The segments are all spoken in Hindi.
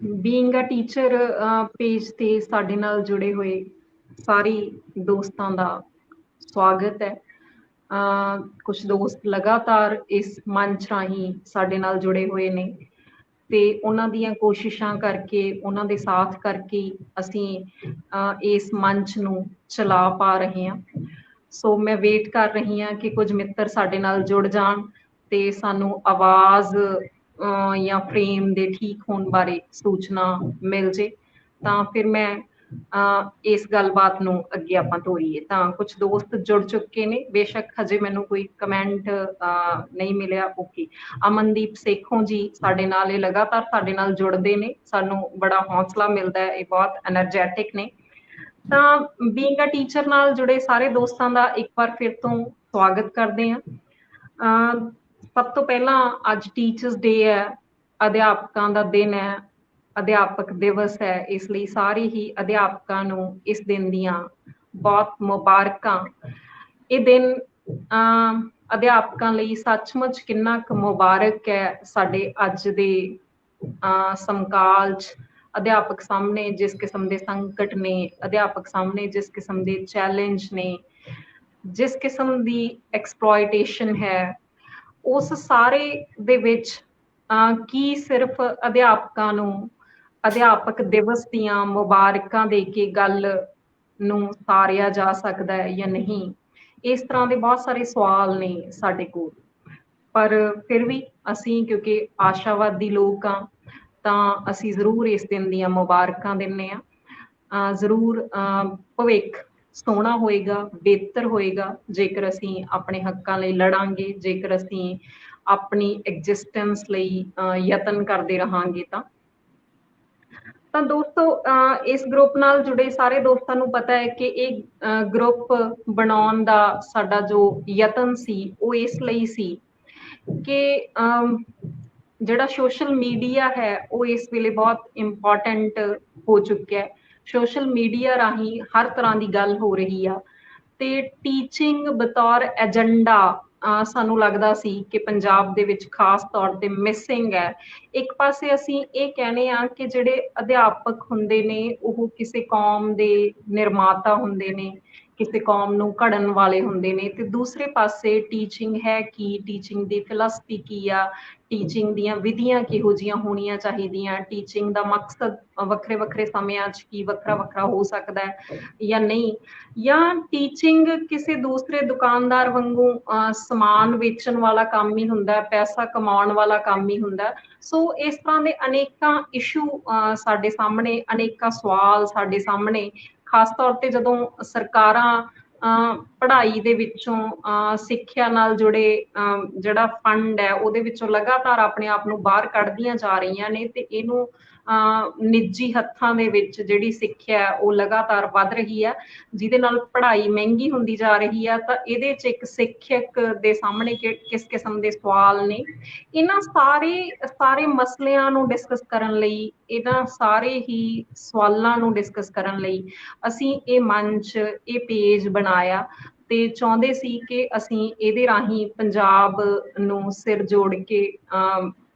ਬੀਇੰਗ ਅ ਟੀਚਰ ਪੇਜ ਤੇ ਸਾਡੇ ਨਾਲ ਜੁੜੇ ਹੋਏ ਸਾਰੇ ਦੋਸਤਾਂ ਦਾ ਸਵਾਗਤ ਹੈ। ਕੁਝ ਦੋਸਤ ਲਗਾਤਾਰ ਇਸ ਮੰਚ ਰਾਹੀਂ ਸਾਡੇ ਨਾਲ ਜੁੜੇ ਹੋਏ ਨੇ ਤੇ ਉਹਨਾਂ ਦੀਆਂ ਕੋਸ਼ਿਸ਼ਾਂ ਕਰਕੇ, ਉਹਨਾਂ ਦੇ ਸਾਥ ਕਰਕੇ ਅਸੀਂ ਇਸ ਮੰਚ ਨੂੰ ਚਲਾ ਪਾ ਰਹੇ ਹਾਂ। ਸੋ ਮੈਂ ਵੇਟ ਕਰ ਰਹੀ ਹਾਂ ਕਿ ਕੁਝ ਮਿੱਤਰ ਸਾਡੇ ਨਾਲ ਜੁੜ ਜਾਣ ਤੇ ਸਾਨੂੰ ਆਵਾਜ਼ ਜਾਂ ਫਰੇਮ ਦੇ ਠੀਕ ਹੋਣ ਬਾਰੇ ਸੂਚਨਾ ਮਿਲ ਜੇ ਤਾਂ ਫਿਰ ਮੈਂ ਇਸ ਗੱਲਬਾਤ ਨੂੰ ਅੱਗੇ ਆਪਾਂ ਤੋਰੀਏ। ਤਾਂ ਕੁਝ ਦੋਸਤ ਜੁੜ ਚੁੱਕੇ ਨੇ, ਬੇਸ਼ੱਕ ਹਜੇ ਮੈਨੂੰ ਕੋਈ ਕਮੈਂਟ ਨਹੀਂ ਮਿਲਿਆ। ਓਕੇ, ਅਮਨਦੀਪ ਸੇਖੋਂ ਜੀ ਸਾਡੇ ਨਾਲ, ਇਹ ਲਗਾਤਾਰ ਸਾਡੇ ਨਾਲ ਜੁੜਦੇ ਨੇ, ਸਾਨੂੰ ਬੜਾ ਹੌਸਲਾ ਮਿਲਦਾ ਹੈ, ਇਹ ਬਹੁਤ ਐਨਰਜੈਟਿਕ ਨੇ। ਤਾਂ ਬੀਇੰਗ ਅ ਟੀਚਰ ਨਾਲ ਜੁੜੇ ਸਾਰੇ ਦੋਸਤਾਂ ਦਾ ਇੱਕ ਵਾਰ ਫਿਰ ਤੋਂ ਸਵਾਗਤ ਕਰਦੇ ਹਾਂ। ਸਭ ਤੋਂ ਪਹਿਲਾਂ ਅੱਜ ਟੀਚਰਸ ਡੇ ਹੈ, ਅਧਿਆਪਕਾਂ ਦਾ ਦਿਨ ਹੈ, ਅਧਿਆਪਕ ਦਿਵਸ ਹੈ, ਇਸ ਲਈ ਸਾਰੇ ਹੀ ਅਧਿਆਪਕਾਂ ਨੂੰ ਇਸ ਦਿਨ ਦੀਆਂ ਬਹੁਤ ਮੁਬਾਰਕਾਂ। ਇਹ ਦਿਨ ਅਧਿਆਪਕਾਂ ਲਈ ਸੱਚਮੁੱਚ ਕਿੰਨਾ ਕੁ ਮੁਬਾਰਕ ਹੈ। ਸਾਡੇ ਅੱਜ ਦੇ ਸਮਕਾਲ 'ਚ ਅਧਿਆਪਕ ਸਾਹਮਣੇ ਜਿਸ ਕਿਸਮ ਦੇ ਸੰਕਟ ਨੇ, ਅਧਿਆਪਕ ਸਾਹਮਣੇ ਜਿਸ ਕਿਸਮ ਦੇ ਚੈਲੰਜ ਨੇ, ਜਿਸ ਕਿਸਮ ਦੀ ਐਕਸਪਲੋਇਟੇਸ਼ਨ ਹੈ, ਉਸ ਸਾਰੇ ਦੇ ਵਿੱਚ ਕੀ ਸਿਰਫ ਅਧਿਆਪਕਾਂ ਨੂੰ ਅਧਿਆਪਕ ਦਿਵਸ ਦੀਆਂ ਮੁਬਾਰਕਾਂ ਦੇ ਕੇ ਗੱਲ ਨੂੰ ਸਾਰਿਆ ਜਾ ਸਕਦਾ ਹੈ ਜਾਂ ਨਹੀਂ? ਇਸ ਤਰ੍ਹਾਂ ਦੇ ਬਹੁਤ ਸਾਰੇ ਸਵਾਲ ਨੇ ਸਾਡੇ ਕੋਲ, ਪਰ ਫਿਰ ਵੀ ਅਸੀਂ ਕਿਉਂਕਿ ਆਸ਼ਾਵਾਦੀ ਲੋਕ ਹਾਂ ਤਾਂ ਅਸੀਂ ਜ਼ਰੂਰ ਇਸ ਦਿਨ ਦੀਆਂ ਮੁਬਾਰਕਾਂ ਦਿੰਦੇ ਹਾਂ। ਜ਼ਰੂਰ ਭਵਿੱਖ ਸੋਹਣਾ ਹੋਏਗਾ, ਬਿਹਤਰ ਹੋਏਗਾ ਜੇਕਰ ਅਸੀਂ ਆਪਣੇ ਹੱਕਾਂ ਲਈ ਲੜਾਂਗੇ, ਜੇਕਰ ਅਸੀਂ ਆਪਣੀ ਐਗਜ਼ਿਸਟੈਂਸ ਲਈ ਯਤਨ ਕਰਦੇ ਰਹਾਂਗੇ। ਤਾਂ ਦੋਸਤੋ, ਇਸ ਗਰੁੱਪ ਨਾਲ ਜੁੜੇ ਸਾਰੇ ਦੋਸਤਾਂ ਨੂੰ ਪਤਾ ਹੈ ਕਿ ਇਹ ਗਰੁੱਪ ਬਣਾਉਣ ਦਾ ਸਾਡਾ ਜੋ ਯਤਨ ਸੀ ਉਹ ਇਸ ਲਈ ਸੀ ਕਿ ਜਿਹੜਾ ਸੋਸ਼ਲ ਮੀਡੀਆ ਹੈ ਉਹ ਇਸ ਵੇਲੇ ਬਹੁਤ ਇੰਪੋਰਟੈਂਟ ਹੋ ਚੁੱਕਿਆ ਹੈ। ਸੋਸ਼ਲ ਮੀਡੀਆ ਰਾਹੀਂ ਹਰ ਤਰ੍ਹਾਂ ਦੀ ਗੱਲ ਹੋ ਰਹੀ ਆ ਤੇ ਟੀਚਿੰਗ ਬਤੌਰ ਏਜੰਡਾ ਸਾਨੂੰ ਲੱਗਦਾ ਸੀ ਕਿ ਪੰਜਾਬ ਦੇ ਵਿੱਚ ਖਾਸ ਤੌਰ ਤੇ ਮਿਸਿੰਗ ਹੈ। ਇੱਕ ਪਾਸੇ ਅਸੀਂ ਇਹ ਕਹਿੰਦੇ ਆ ਕਿ ਜਿਹੜੇ ਅਧਿਆਪਕ ਹੁੰਦੇ ਨੇ ਉਹ ਕਿਸੇ ਕੌਮ ਦੇ ਨਿਰਮਾਤਾ ਹੁੰਦੇ ਨੇ, ਕਿਸੇ ਕੌਮ ਨੂੰ ਘੜਨ ਵਾਲੇ ਹੁੰਦੇ ਨੇ, ਤੇ ਦੂਸਰੇ ਪਾਸੇ ਟੀਚਿੰਗ ਹੈ ਕੀ, ਟੀਚਿੰਗ ਦੀ ਫਿਲਾਸਫੀ ਕੀ ਆ, ਟੀਚਿੰਗ ਦੀਆਂ ਵਿਧੀਆਂ ਕਿਹੋ ਜਿਹੀਆਂ ਹੋਣੀਆਂ ਚਾਹੀਦੀਆਂ, ਟੀਚਿੰਗ ਦਾ ਮਕਸਦ ਵੱਖਰੇ ਵੱਖਰੇ ਸਮਿਆਂ 'ਚ ਕੀ ਵੱਖਰਾ ਵੱਖਰਾ ਹੋ ਸਕਦਾ ਹੈ ਜਾਂ ਨਹੀਂ, ਜਾਂ ਟੀਚਿੰਗ ਕਿਸੇ ਦੂਸਰੇ ਦੁਕਾਨਦਾਰ ਵਾਂਗੂ ਸਮਾਨ ਵੇਚਣ ਵਾਲਾ ਕੰਮ ਹੀ ਹੁੰਦਾ, ਪੈਸਾ ਕਮਾਉਣ ਵਾਲਾ ਕੰਮ ਹੀ ਹੁੰਦਾ। ਸੋ ਇਸ ਤਰ੍ਹਾਂ ਦੇ ਅਨੇਕਾਂ ਇਸ਼ੂ ਸਾਡੇ ਸਾਹਮਣੇ, ਅਨੇਕਾਂ ਸਵਾਲ ਸਾਡੇ ਸਾਹਮਣੇ, ਖਾਸ ਤੌਰ ਤੇ ਜਦੋਂ ਸਰਕਾਰਾਂ ਪੜ੍ਹਾਈ ਦੇ ਵਿੱਚੋਂ ਸਿੱਖਿਆ ਨਾਲ ਜੁੜੇ ਜਿਹੜਾ ਫੰਡ ਹੈ ਉਹਦੇ ਵਿੱਚੋਂ ਲਗਾਤਾਰ ਆਪਣੇ ਆਪ ਨੂੰ ਬਾਹਰ ਕੱਢਦੀਆਂ ਜਾ ਰਹੀਆਂ ਨੇ ਤੇ ਇਹਨੂੰ ਨਿੱਜੀ ਹੱਥਾਂ ਦੇ ਵਿੱਚ ਜਿਹੜੀ ਸਿੱਖਿਆ ਉਹ ਲਗਾਤਾਰ ਵੱਧ ਰਹੀ ਹੈ, ਜਿਹਦੇ ਨਾਲ ਪੜ੍ਹਾਈ ਮਹਿੰਗੀ ਹੁੰਦੀ ਜਾ ਰਹੀ ਹੈ। ਤਾਂ ਇਹਦੇ 'ਚ ਇੱਕ ਸਿੱਖਿਅਕ ਦੇ ਸਾਹਮਣੇ ਕਿਸ ਕਿਸਮ ਦੇ ਸਵਾਲ ਨੇ, ਇਹਨਾਂ ਸਾਰੇ ਮਸਲਿਆਂ ਨੂੰ ਡਿਸਕਸ ਕਰਨ ਲਈ, ਇਹਨਾਂ ਸਾਰੇ ਹੀ ਸਵਾਲਾਂ ਨੂੰ ਡਿਸਕਸ ਕਰਨ ਲਈ ਅਸੀਂ ਇਹ ਮੰਚ, ਇਹ ਪੇਜ ਬਣਾਇਆ ਤੇ ਚਾਹੁੰਦੇ ਸੀ ਕਿ ਅਸੀਂ ਇਹਦੇ ਰਾਹੀਂ ਪੰਜਾਬ ਨੂੰ ਸਿਰ ਜੋੜ ਕੇ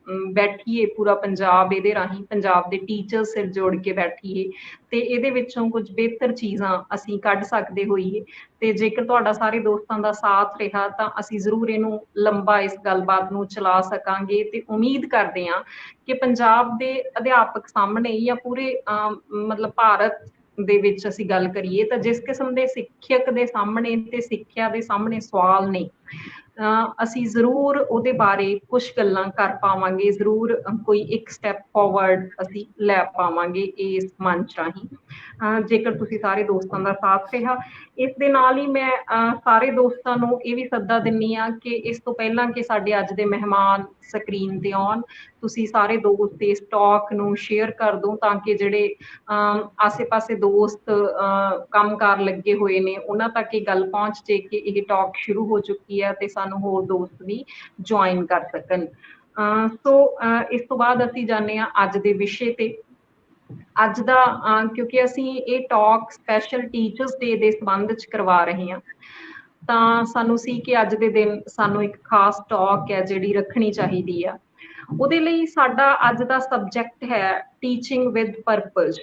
ਬੈਠੀਏ, ਪੂਰਾ ਪੰਜਾਬ ਇਹਦੇ ਰਾਹੀਂ, ਪੰਜਾਬ ਦੇ ਟੀਚਰ ਸਿਰ ਜੋੜ ਕੇ ਬੈਠੀਏ ਤੇ ਇਹਦੇ ਵਿੱਚੋਂ ਕੁਝ ਬਿਹਤਰ ਚੀਜ਼ਾਂ ਅਸੀਂ ਕੱਢ ਸਕਦੇ ਹੋਈਏ। ਤੇ ਜੇਕਰ ਤੁਹਾਡਾ ਸਾਰੇ ਦੋਸਤਾਂ ਦਾ ਸਾਥ ਰਿਹਾ ਤਾਂ ਅਸੀਂ ਜ਼ਰੂਰ ਇਹਨੂੰ ਲੰਬਾ, ਇਸ ਗੱਲਬਾਤ ਨੂੰ ਚਲਾ ਸਕਾਂਗੇ ਤੇ ਉਮੀਦ ਕਰਦੇ ਹਾਂ ਕਿ ਪੰਜਾਬ ਦੇ ਅਧਿਆਪਕ ਸਾਹਮਣੇ ਜਾਂ ਪੂਰੇ ਮਤਲਬ ਭਾਰਤ ਦੇ ਵਿੱਚ ਅਸੀਂ ਗੱਲ ਕਰੀਏ ਤਾਂ ਜਿਸ ਕਿਸਮ ਦੇ ਸਿੱਖਿਅਕ ਦੇ ਸਾਹਮਣੇ ਤੇ ਸਿੱਖਿਆ ਦੇ ਸਾਹਮਣੇ ਸਵਾਲ ਨੇ, ਅਸੀਂ ਜ਼ਰੂਰ ਉਹਦੇ ਬਾਰੇ ਕੁਝ ਗੱਲਾਂ ਕਰ ਪਾਵਾਂਗੇ, ਜ਼ਰੂਰ ਕੋਈ ਇੱਕ ਸਟੈਪ ਫਾਰਵਰਡ ਅਸੀਂ ਲੈ ਪਾਵਾਂਗੇ ਇਸ ਮੰਚ ਰਾਹੀਂ, ਜੇਕਰ ਤੁਸੀਂ ਸਾਰੇ ਦੋਸਤਾਂ ਦਾ ਸਾਥ ਰਿਹਾ। ਇਸ ਦੇ ਨਾਲ ਹੀ ਮੈਂ ਸਾਰੇ ਦੋਸਤਾਂ ਨੂੰ ਇਹ ਵੀ ਸੱਦਾ ਦਿੰਦੀ ਹਾਂ ਕਿ ਇਸ ਤੋਂ ਪਹਿਲਾਂ ਕਿ ਸਾਡੇ ਅੱਜ ਦੇ ਮਹਿਮਾਨ ਸਕਰੀਨ ਤੇ ਆਉਣ, ਤੁਸੀਂ ਸਾਰੇ ਦੋਸਤ ਇਸ ਟਾਕ ਨੂੰ ਸ਼ੇਅਰ ਕਰ ਦਿਓ ਤਾਂ ਕਿ ਜਿਹੜੇ ਆਸੇ ਪਾਸੇ ਦੋਸਤ ਕੰਮਕਾਰ ਲੱਗੇ ਹੋਏ ਨੇ ਉਹਨਾਂ ਤੱਕ ਇਹ ਗੱਲ ਪਹੁੰਚ ਜੇ ਕਿ ਇਹ ਟਾਕ ਸ਼ੁਰੂ ਹੋ ਚੁੱਕੀ ਹੈ ਤੇ ਸਾਨੂੰ ਹੋਰ ਦੋਸਤ ਵੀ ਜੁਆਇਨ ਕਰ ਸਕਣ। ਸੋ ਇਸ ਤੋਂ ਬਾਅਦ ਅਸੀਂ ਜਾਂਦੇ ਹਾਂ ਅੱਜ ਦੇ ਵਿਸ਼ੇ ਤੇ। ਅੱਜ ਦਾ ਕਿਉਂਕਿ ਅਸੀਂ ਇਹ ਟਾਕ ਸਪੈਸ਼ਲ ਟੀਚਰਸ ਡੇ ਦੇ ਸੰਬੰਧ 'ਚ ਕਰਵਾ ਰਹੇ ਹਾਂ ਤਾਂ ਸਾਨੂੰ ਸੀ ਕਿ ਅੱਜ ਦੇ ਦਿਨ ਸਾਨੂੰ ਇੱਕ ਖਾਸ ਟਾਕ ਹੈ ਜਿਹੜੀ ਰੱਖਣੀ ਚਾਹੀਦੀ ਆ। ਉਹਦੇ ਲਈ ਸਾਡਾ ਅੱਜ ਦਾ ਸਬਜੈਕਟ ਹੈ ਟੀਚਿੰਗ ਵਿਦ ਪਰਪਸ,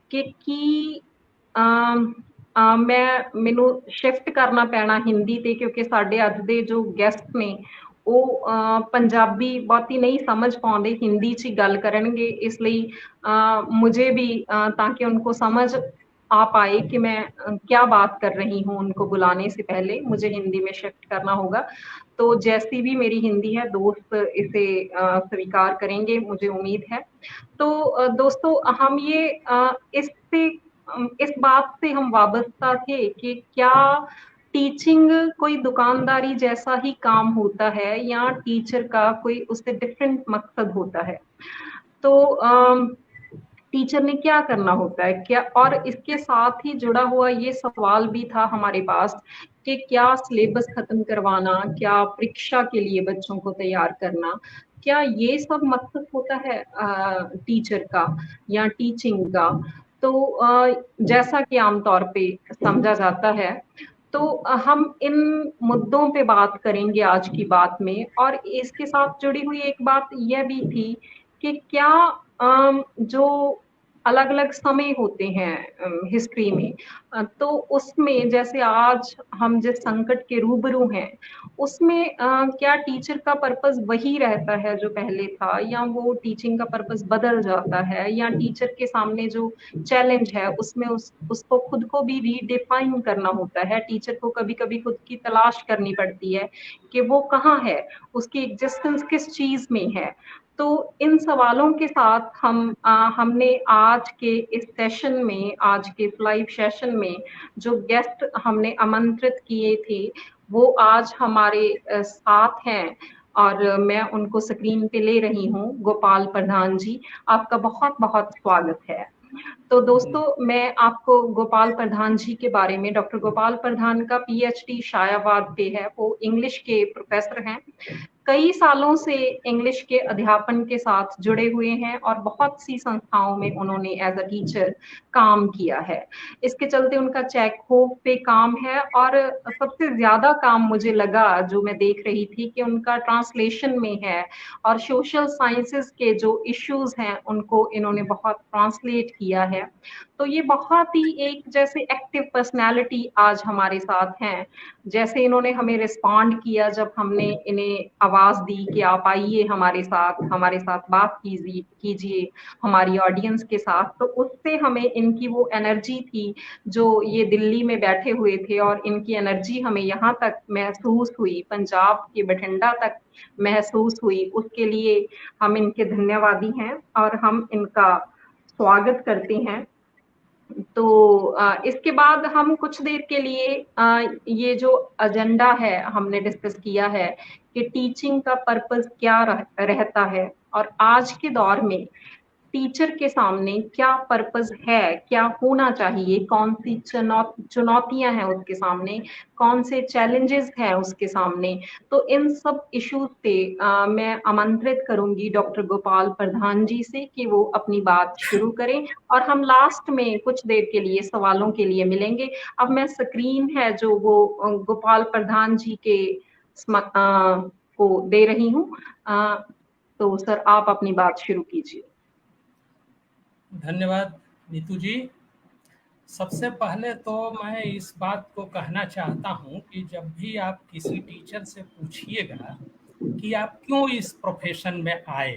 ਕਿ ਕੀ ਮੈਨੂੰ ਸ਼ਿਫਟ ਕਰਨਾ ਪੈਣਾ ਹਿੰਦੀ ਤੇ, ਕਿਉਂਕਿ ਸਾਡੇ ਅੱਜ ਦੇ ਜੋ ਗੈਸਟ ਨੇ ਉਹ ਪੰਜਾਬੀ ਬਹੁਤੀ ਨਹੀਂ ਸਮਝ ਪਾਉਂਦੇ, ਹਿੰਦੀ 'ਚ ਹੀ ਗੱਲ ਕਰਨਗੇ। ਇਸ ਲਈ मुझे भी ताकि उनको समझ आ पाए कि मैं क्या बात कर रही हूँ, उनको बुलाने से पहले मुझे हिंदी में शिफ्ट करना होगा। तो जैसी भी मेरी हिंदी है, दोस्त इसे स्वीकार करेंगे, मुझे उम्मीद है। तो दोस्तों, हम ये इससे इस बात से हम वाबस्ता थे कि क्या टीचिंग कोई दुकानदारी जैसा ही काम होता है या टीचर का कोई उससे डिफरेंट मकसद होता है। तो टीचर ने क्या करना होता है, क्या, और इसके साथ ही जुड़ा हुआ ये सवाल भी था हमारे पास कि क्या सिलेबस खत्म करवाना, क्या परीक्षा के लिए बच्चों को तैयार करना, क्या ये सब मकसद होता है टीचर का या टीचिंग का। तो जैसा कि आमतौर पे समझा जाता है, तो हम इन मुद्दों पे बात करेंगे आज की बात में। और इसके साथ जुड़ी हुई एक बात यह भी थी कि क्या जो अलग-अलग समय होते हैं हिस्ट्री में, तो उसमें जैसे आज हम जिस संकट के रूबरू हैं, उसमें क्या टीचर का पर्पस वही रहता है जो पहले था, या वो टीचिंग का पर्पस बदल जाता है, या टीचर के सामने जो चैलेंज है उसमें उसको खुद को भी रीडिफाइन करना होता है। टीचर को कभी-कभी खुद की तलाश करनी पड़ती है कि वो कहाँ है, उसकी एग्जिस्टेंस किस चीज़ में है। तो इन सवालों के साथ हमने आज के इस सेशन में, आज के लाइव सेशन में जो गेस्ट हमने आमंत्रित किए थे, वो आज हमारे साथ हैं और मैं उनको स्क्रीन पे ले रही हूँ। गोपाल प्रधान जी, आपका बहुत-बहुत स्वागत है। तो दोस्तों, मैं आपको गोपाल प्रधान जी के बारे में, डॉक्टर गोपाल प्रधान का पीएचडी शायाबाद पे है, वो इंग्लिश के प्रोफेसर हैं। कई सालों से इंग्लिश के अध्यापन के साथ जुड़े हुए हैं और बहुत सी संस्थाओं में उन्होंने एज अ टीचर काम किया है। इसके चलते उनका चेकहोफ पे काम है, और सबसे ज्यादा काम मुझे लगा, जो मैं देख रही थी, कि उनका ट्रांसलेशन में है, और सोशल साइंसेस के जो इश्यूज हैं उनको इन्होंने बहुत ट्रांसलेट किया है। तो ये बहुत ही एक जैसे एक्टिव पर्सनालिटी आज हमारे साथ हैं। जैसे इन्होंने हमें रिस्पॉन्ड किया जब हमने इन्हें आवाज दी कि आप आइए हमारे साथ बात कीजिए हमारी ऑडियंस के साथ, तो उससे हमें इनकी वो एनर्जी थी जो ये दिल्ली में बैठे हुए थे, और इनकी एनर्जी हमें यहाँ तक महसूस हुई, पंजाब के बठिंडा तक महसूस हुई। उसके लिए हम इनके धन्यवादी हैं और हम इनका स्वागत करते हैं। तो इसके बाद हम कुछ देर के लिए ये जो एजेंडा है हमने डिस्कस किया है कि टीचिंग का पर्पस क्या रहता है, और आज के दौर में टीचर के सामने क्या पर्पस है, क्या होना चाहिए, कौन सी चुनौतियां हैं उसके सामने, कौन से चैलेंजेस हैं उसके सामने। तो इन सब इश्यूज पे मैं आमंत्रित करूंगी डॉक्टर गोपाल प्रधान जी से कि वो अपनी बात शुरू करें, और हम लास्ट में कुछ देर के लिए सवालों के लिए मिलेंगे। अब मैं स्क्रीन है जो वो गोपाल प्रधान जी के को दे रही हूँ। तो सर, आप अपनी बात शुरू कीजिए। धन्यवाद नीतू जी। सबसे पहले तो मैं इस बात को कहना चाहता हूं कि जब भी आप किसी टीचर से पूछिएगा कि आप क्यों इस प्रोफेशन में आए,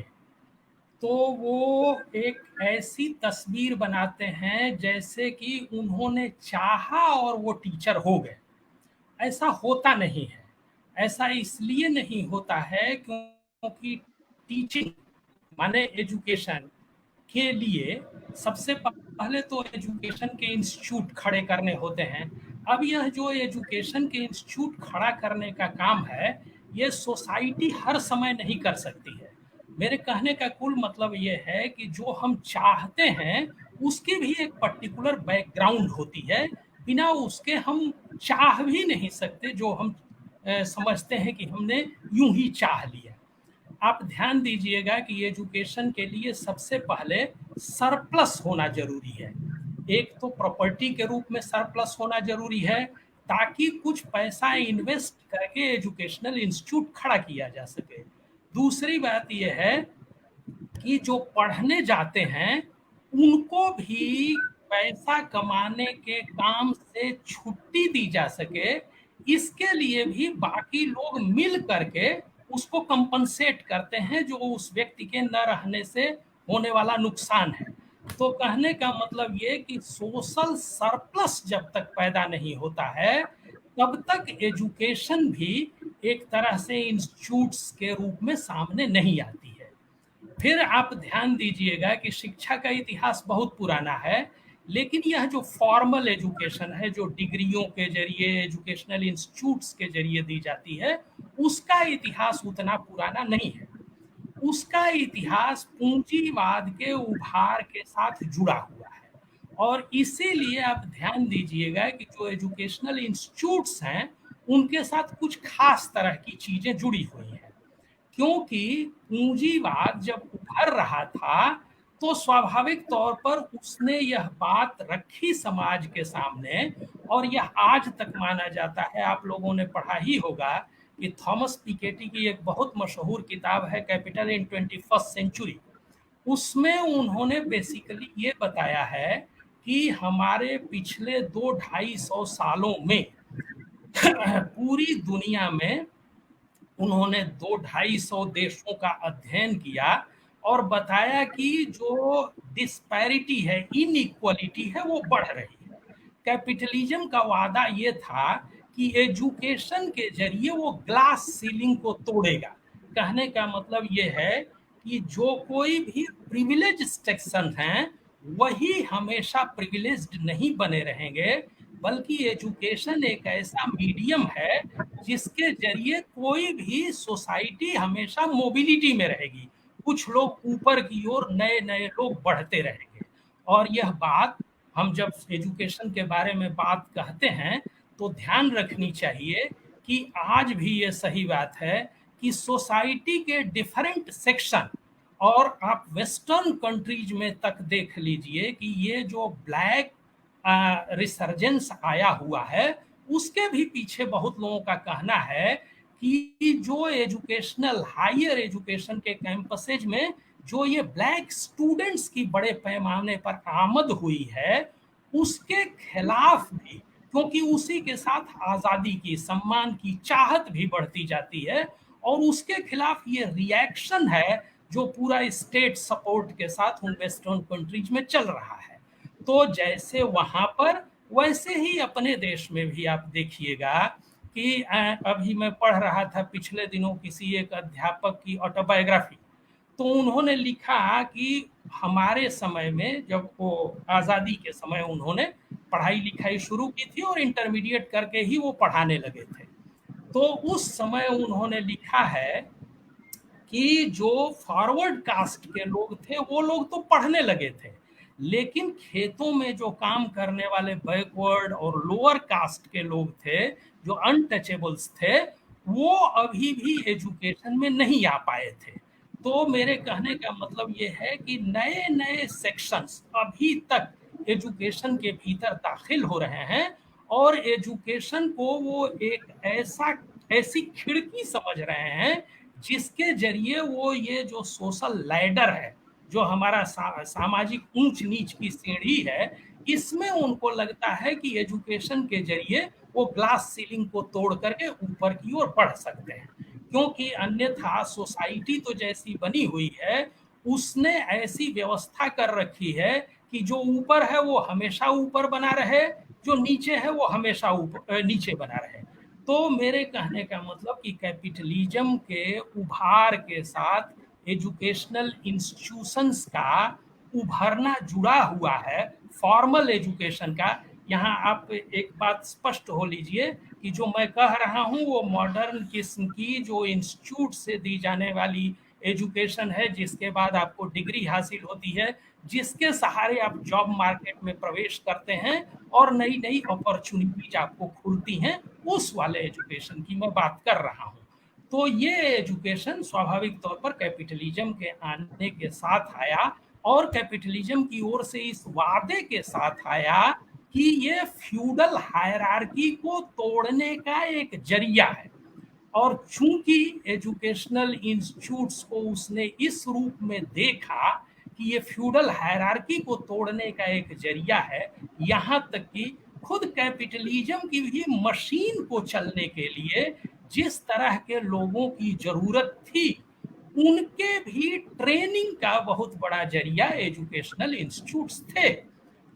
तो वो एक ऐसी तस्वीर बनाते हैं जैसे कि उन्होंने चाहा और वो टीचर हो गए। ऐसा होता नहीं है। ऐसा इसलिए नहीं होता है क्योंकि टीचिंग माने एजुकेशन के लिए सबसे पहले तो एजुकेशन के इंस्टीट्यूट खड़े करने होते हैं। अब यह जो एजुकेशन के इंस्टीट्यूट खड़ा करने का काम है, ये सोसाइटी हर समय नहीं कर सकती है। मेरे कहने का कुल मतलब ये है कि जो हम चाहते हैं उसकी भी एक पर्टिकुलर बैकग्राउंड होती है, बिना उसके हम चाह भी नहीं सकते जो हम समझते हैं कि हमने यूं ही चाह लिया। आप ध्यान दीजिएगा कि एजुकेशन के लिए सबसे पहले सरप्लस होना जरूरी है। एक तो प्रॉपर्टी के रूप में सरप्लस होना जरूरी है ताकि कुछ पैसा इन्वेस्ट करके एजुकेशनल इंस्टीट्यूट खड़ा किया जा सके। दूसरी बात यह है कि जो पढ़ने जाते हैं उनको भी पैसा कमाने के काम से छुट्टी दी जा सके, इसके लिए भी बाकी लोग मिल करके उसको कंपनसेट करते हैं जो उस व्यक्ति के न रहने से होने वाला नुकसान है। तो कहने का मतलब ये कि सोशल सरप्लस जब तक पैदा नहीं होता है तब तक एजुकेशन भी एक तरह से इंस्टीट्यूट्स के रूप में सामने नहीं आती है। फिर आप ध्यान दीजिएगा कि शिक्षा का इतिहास बहुत पुराना है, लेकिन यह जो फॉर्मल एजुकेशन है, जो डिग्रियों के जरिए, एजुकेशनल इंस्टीट्यूट्स के जरिए दी जाती है, उसका इतिहास उतना पुराना नहीं है। उसका इतिहास पूंजीवाद के उभार के साथ जुड़ा हुआ है। और इसीलिए आप ध्यान दीजिएगा कि जो एजुकेशनल इंस्टीट्यूट्स हैं उनके साथ कुछ खास तरह की चीजें जुड़ी हुई हैं। क्योंकि पूंजीवाद जब उभर रहा था तो स्वाभाविक तौर पर उसने यह बात रखी समाज के सामने, और यह आज तक माना जाता है, आप लोगों ने पढ़ा ही होगा कि थॉमस पिकेटी की एक बहुत मशहूर किताब है कैपिटल इन 21st सेंचुरी। उसमें उन्होंने बेसिकली ये बताया है कि हमारे पिछले 2-250 सालों में पूरी दुनिया में उन्होंने 2-250 देशों का अध्ययन किया और बताया कि जो डिस्पैरिटी है, इनइक्वालिटी है, वो बढ़ रही है। कैपिटलिज्म का वादा ये था कि एजुकेशन के जरिए वो ग्लास सीलिंग को तोड़ेगा। कहने का मतलब ये है कि जो कोई भी प्रिविलेज सेक्शन हैं वही हमेशा प्रिविलेज्ड नहीं बने रहेंगे, बल्कि एजुकेशन एक ऐसा मीडियम है जिसके जरिए कोई भी सोसाइटी हमेशा मोबिलिटी में रहेगी, कुछ लोग ऊपर की ओर नए नए लोग बढ़ते रहेंगे। और यह बात हम जब एजुकेशन के बारे में बात कहते हैं तो ध्यान रखनी चाहिए कि आज भी ये सही बात है कि सोसाइटी के डिफरेंट सेक्शन, और आप वेस्टर्न कंट्रीज में तक देख लीजिए कि ये जो ब्लैक रिसर्जेंस आया हुआ है उसके भी पीछे बहुत लोगों का कहना है कि जो एजुकेशनल हायर एजुकेशन के कैंपसेज में जो ये ब्लैक स्टूडेंट्स की बड़े पैमाने पर आमद हुई है उसके खिलाफ भी, क्योंकि उसी के साथ आजादी की, सम्मान की चाहत भी बढ़ती जाती है, और उसके खिलाफ ये रिएक्शन है जो पूरा स्टेट सपोर्ट के साथ उन वेस्टर्न कंट्रीज में चल रहा है। तो जैसे वहां पर वैसे ही अपने देश में भी आप देखिएगा कि अभी मैं पढ़ रहा था पिछले दिनों किसी एक अध्यापक की ऑटोबायोग्राफी, तो उन्होंने लिखा कि हमारे समय में, जब वो आज़ादी के समय उन्होंने पढ़ाई लिखाई शुरू की थी और इंटरमीडिएट करके ही वो पढ़ाने लगे थे, तो उस समय उन्होंने लिखा है कि जो फॉरवर्ड कास्ट के लोग थे वो लोग तो पढ़ने लगे थे, लेकिन खेतों में जो काम करने वाले बैकवर्ड और लोअर कास्ट के लोग थे, जो अनटचेबल्स थे, वो अभी भी एजुकेशन में नहीं आ पाए थे। तो मेरे कहने का मतलब ये है कि नए नए सेक्शंस अभी तक एजुकेशन के भीतर दाखिल हो रहे हैं, और एजुकेशन को वो एक ऐसी खिड़की समझ रहे हैं जिसके जरिए वो ये जो सोशल लैडर है, जो हमारा सामाजिक ऊंच नीच की सीढ़ी है, इसमें उनको लगता है कि एजुकेशन के जरिए वो ग्लास सीलिंग को तोड़ करके ऊपर की ओर बढ़ सकते हैं। क्योंकि अन्यथा सोसाइटी तो जैसी बनी हुई है उसने ऐसी व्यवस्था कर रखी है कि जो ऊपर है वो हमेशा ऊपर बना रहे, जो नीचे है वो हमेशा ऊपर नीचे बना रहे। तो मेरे कहने का मतलब कि कैपिटलिज्म के उभार के साथ एजुकेशनल इंस्टीट्यूशंस का उभरना जुड़ा हुआ है, फॉर्मल एजुकेशन का। यहाँ आप एक बात स्पष्ट हो लीजिए कि जो मैं कह रहा हूँ वो मॉडर्न किस्म की जो इंस्टीट्यूट से दी जाने वाली एजुकेशन है, जिसके बाद आपको डिग्री हासिल होती है, जिसके सहारे आप जॉब मार्केट में प्रवेश करते हैं और नई नई अपॉर्चुनिटीज आपको खुलती हैं, उस वाले एजुकेशन की मैं बात कर रहा हूँ। तो ये एजुकेशन स्वाभाविक तौर पर कैपिटलिज्म के आने के साथ आया, और कैपिटलिज्म की ओर से इस वादे के साथ आया कि ये फ्यूडल हायरार्की को तोड़ने का एक जरिया है। और चूंकि एजुकेशनल इंस्टीट्यूट्स को उसने इस रूप में देखा कि ये फ्यूडल हायरार्की को तोड़ने का एक जरिया है, यहाँ तक कि खुद कैपिटलिज्म की भी मशीन को चलने के लिए जिस तरह के लोगों की जरूरत थी, उनके भी ट्रेनिंग का बहुत बड़ा जरिया एजुकेशनल इंस्टीट्यूट्स थे।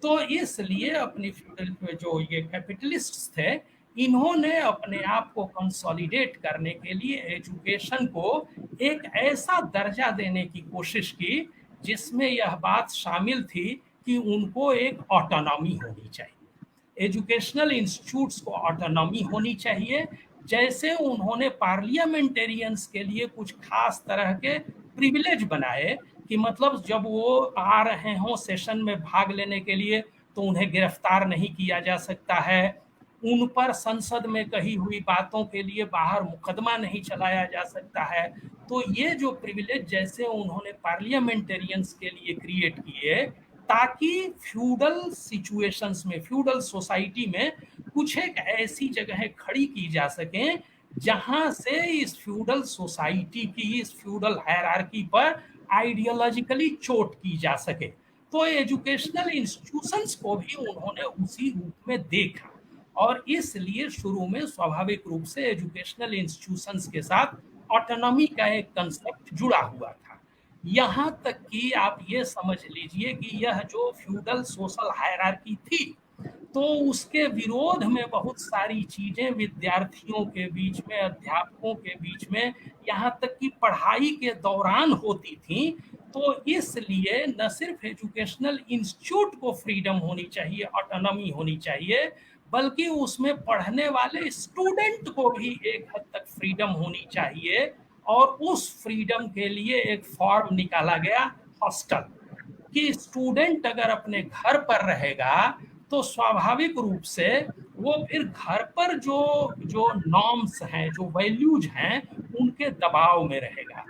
तो इसलिए अपनी फ्यूडल जो ये कैपिटलिस्ट्स थे, इन्होंने अपने आप को कंसोलिडेट करने के लिए एजुकेशन को एक ऐसा दर्जा देने की कोशिश की जिसमें यह बात शामिल थी कि उनको एक ऑटोनॉमी होनी चाहिए, एजुकेशनल इंस्टीट्यूट्स को ऑटोनॉमी होनी चाहिए। जैसे उन्होंने पार्लियामेंटेरियंस के लिए कुछ खास तरह के प्रिविलेज बनाए कि मतलब जब वो आ रहे हों सेशन में भाग लेने के लिए तो उन्हें गिरफ्तार नहीं किया जा सकता है, उन पर संसद में कही हुई बातों के लिए बाहर मुकदमा नहीं चलाया जा सकता है। तो ये जो प्रिविलेज जैसे उन्होंने पार्लियामेंटेरियंस के लिए क्रिएट किए, ताकि फ्यूडल सिचुएशंस में, फ्यूडल सोसाइटी में कुछ एक ऐसी जगह खड़ी की जा सके जहां से इस फ्यूडल सोसाइटी की, इस फ्यूडल हायरार्की पर आइडियोलॉजिकली चोट की जा सके। तो एजुकेशनल इंस्टीट्यूशंस को भी उन्होंने उसी रूप में देखा और इसलिए शुरू में स्वाभाविक रूप से एजुकेशनल इंस्टीट्यूशंस के साथ ऑटोनॉमी का एक कंसेप्ट जुड़ा हुआ था। यहाँ तक कि आप ये समझ लीजिए कि यह जो फ्यूडल सोशल हायरार्की थी, तो उसके विरोध में बहुत सारी चीजें विद्यार्थियों के बीच में, अध्यापकों के बीच में, यहाँ तक कि पढ़ाई के दौरान होती थी। तो इसलिए न सिर्फ एजुकेशनल इंस्टीट्यूट को फ्रीडम होनी चाहिए, ऑटोनॉमी होनी चाहिए, बल्कि उसमें पढ़ने वाले स्टूडेंट को भी एक हद तक फ्रीडम होनी चाहिए। और उस फ्रीडम के लिए एक फॉर्म निकाला गया, हॉस्टल, कि स्टूडेंट अगर अपने घर पर रहेगा तो स्वाभाविक रूप से वो फिर घर पर जो जो नॉर्म्स हैं, जो वैल्यूज हैं, उनके दबाव में रहेगा।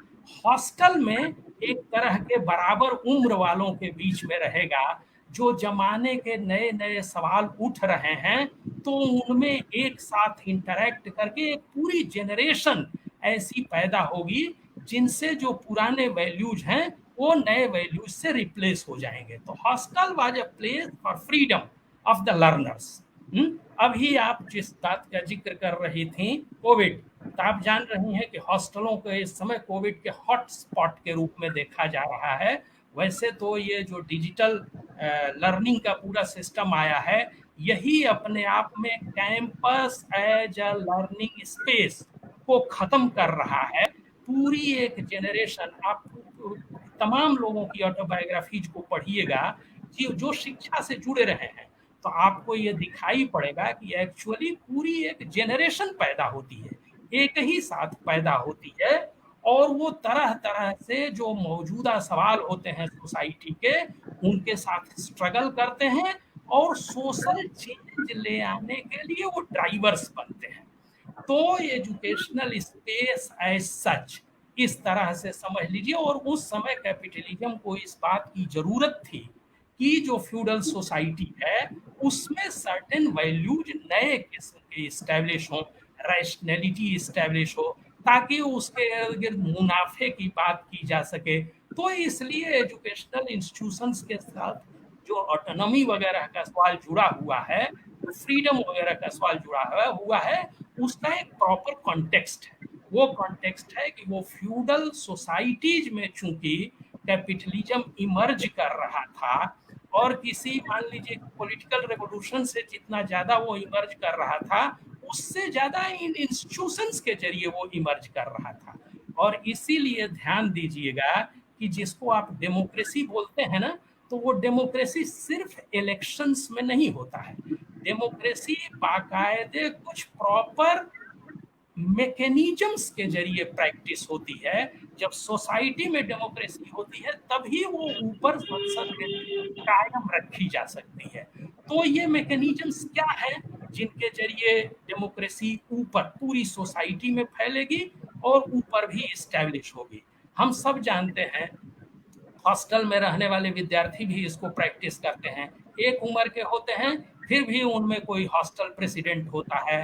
हॉस्टल में एक तरह के बराबर उम्र वालों के बीच में रहेगा, जो जमाने के नए नए सवाल उठ रहे हैं, तो उनमें एक साथ इंटरेक्ट करके एक पूरी जनरेशन ऐसी पैदा होगी जिनसे जो पुराने वैल्यूज हैं वो नए वैल्यूज से रिप्लेस हो जाएंगे। तो hostel was a place for freedom of the learners. अभी आप जिस बात का जिक्र कर रही थी, कोविड, तो आप जान रही हैं कि हॉस्टलों को इस समय कोविड के हॉट स्पॉट के रूप में देखा जा रहा है। वैसे तो ये जो डिजिटल लर्निंग का पूरा सिस्टम आया है, यही अपने आप में campus as a learning space को खत्म कर रहा है। पूरी एक जनरेशन, आप तमाम लोगों की ऑटोबायोग्राफीज को पढ़िएगा जो शिक्षा से जुड़े रहे हैं, तो आपको ये दिखाई पड़ेगा कि एक्चुअली पूरी एक जनरेशन पैदा होती है, एक ही साथ पैदा होती है, और वो तरह तरह से जो मौजूदा सवाल होते हैं सोसाइटी के, उनके साथ स्ट्रगल करते हैं और सोशल चेंज ले आने के लिए वो ड्राइवर्स बनते हैं। तो एजुकेशनल स्पेस एज सच इस तरह से समझ लीजिए। और उस समय कैपिटलिज्म को इस बात की जरूरत थी कि जो फ्यूडल सोसाइटी है उसमें सर्टेन वैल्यूज नए किस्म के इस्टेब्लिश हो, रैशनैलिटी इस्टेब्लिश हो, ताकि उसके इर्द गिर्द मुनाफे की बात की जा सके। तो इसलिए एजुकेशनल इंस्टीट्यूशंस के साथ जो ऑटोनॉमी वगैरह का सवाल जुड़ा हुआ है, फ्रीडम वगैरह का सवाल जुड़ा हुआ है, उसका एक प्रॉपर कॉन्टेक्स्ट है। वो कॉन्टेक्स्ट है कि वो फ्यूडल सोसाइटीज में चूंकि कैपिटलिज्म इमर्ज कर रहा था, और किसी मान लीजिए पॉलिटिकल रेवोल्यूशन से जितना ज्यादा वो इमर्ज कर रहा था, उससे ज्यादा इन इंस्टीट्यूशंस के जरिए वो इमर्ज कर रहा था। और इसीलिए ध्यान दीजिएगा कि जिसको आप डेमोक्रेसी बोलते हैं ना, तो वो डेमोक्रेसी सिर्फ इलेक्शंस में नहीं होता है। डेमोक्रेसी बाकायदे कुछ प्रॉपर मैकेनिज्म्स के जरिए प्रैक्टिस होती है। जब सोसाइटी में डेमोक्रेसी होती है तभी वो ऊपर संसद के कायम रखी जा सकती है। तो ये मैकेनिज्म्स क्या है जिनके जरिए डेमोक्रेसी ऊपर पूरी सोसाइटी में फैलेगी और ऊपर भी इस्टेब्लिश होगी? हम सब जानते हैं, हॉस्टल में रहने वाले विद्यार्थी भी इसको प्रैक्टिस करते हैं। एक उम्र के होते हैं, फिर भी उनमें कोई हॉस्टल प्रेसिडेंट होता है,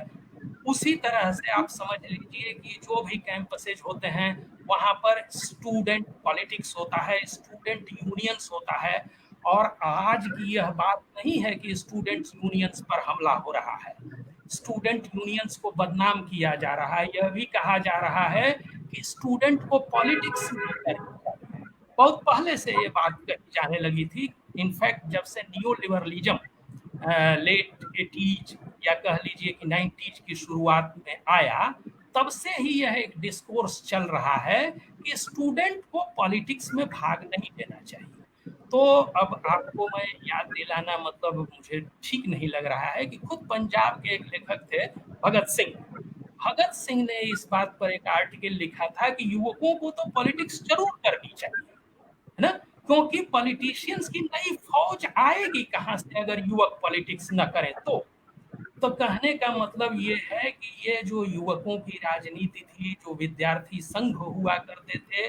उसी तरह से आप समझ लीजिए कि जो भी कैंपसेज होते हैं वहाँ पर स्टूडेंट पॉलिटिक्स होता है, स्टूडेंट यूनियंस होता है। और आज की यह बात नहीं है कि स्टूडेंट यूनियंस पर हमला हो रहा है, स्टूडेंट यूनियंस को बदनाम किया जा रहा है, यह भी कहा जा रहा है कि स्टूडेंट को पॉलिटिक्स नहीं करनी चाहिए। बहुत पहले से ये बात कही जाने लगी थी। इनफैक्ट जब से नियो लिबरलिज्म लेट 80s या कह लीजिए कि 90s की शुरुआत में आया, तब से ही यह एक डिस्कोर्स चल रहा है कि स्टूडेंट को पॉलिटिक्स में भाग नहीं लेना चाहिए। तो अब आपको मैं याद दिलाना मतलब मुझे ठीक नहीं लग रहा है कि खुद पंजाब के एक लेखक थे भगत सिंह। भगत सिंह ने इस बात पर एक आर्टिकल लिखा था कि युवकों को तो पॉलिटिक्स जरूर करनी चाहिए, है ना? क्योंकि पॉलिटिशियंस की नई फौज आएगी कहां से अगर युवक पॉलिटिक्स न करें तो कहने का मतलब ये है कि ये जो युवकों की राजनीति थी, जो विद्यार्थी संघ हुआ करते थे,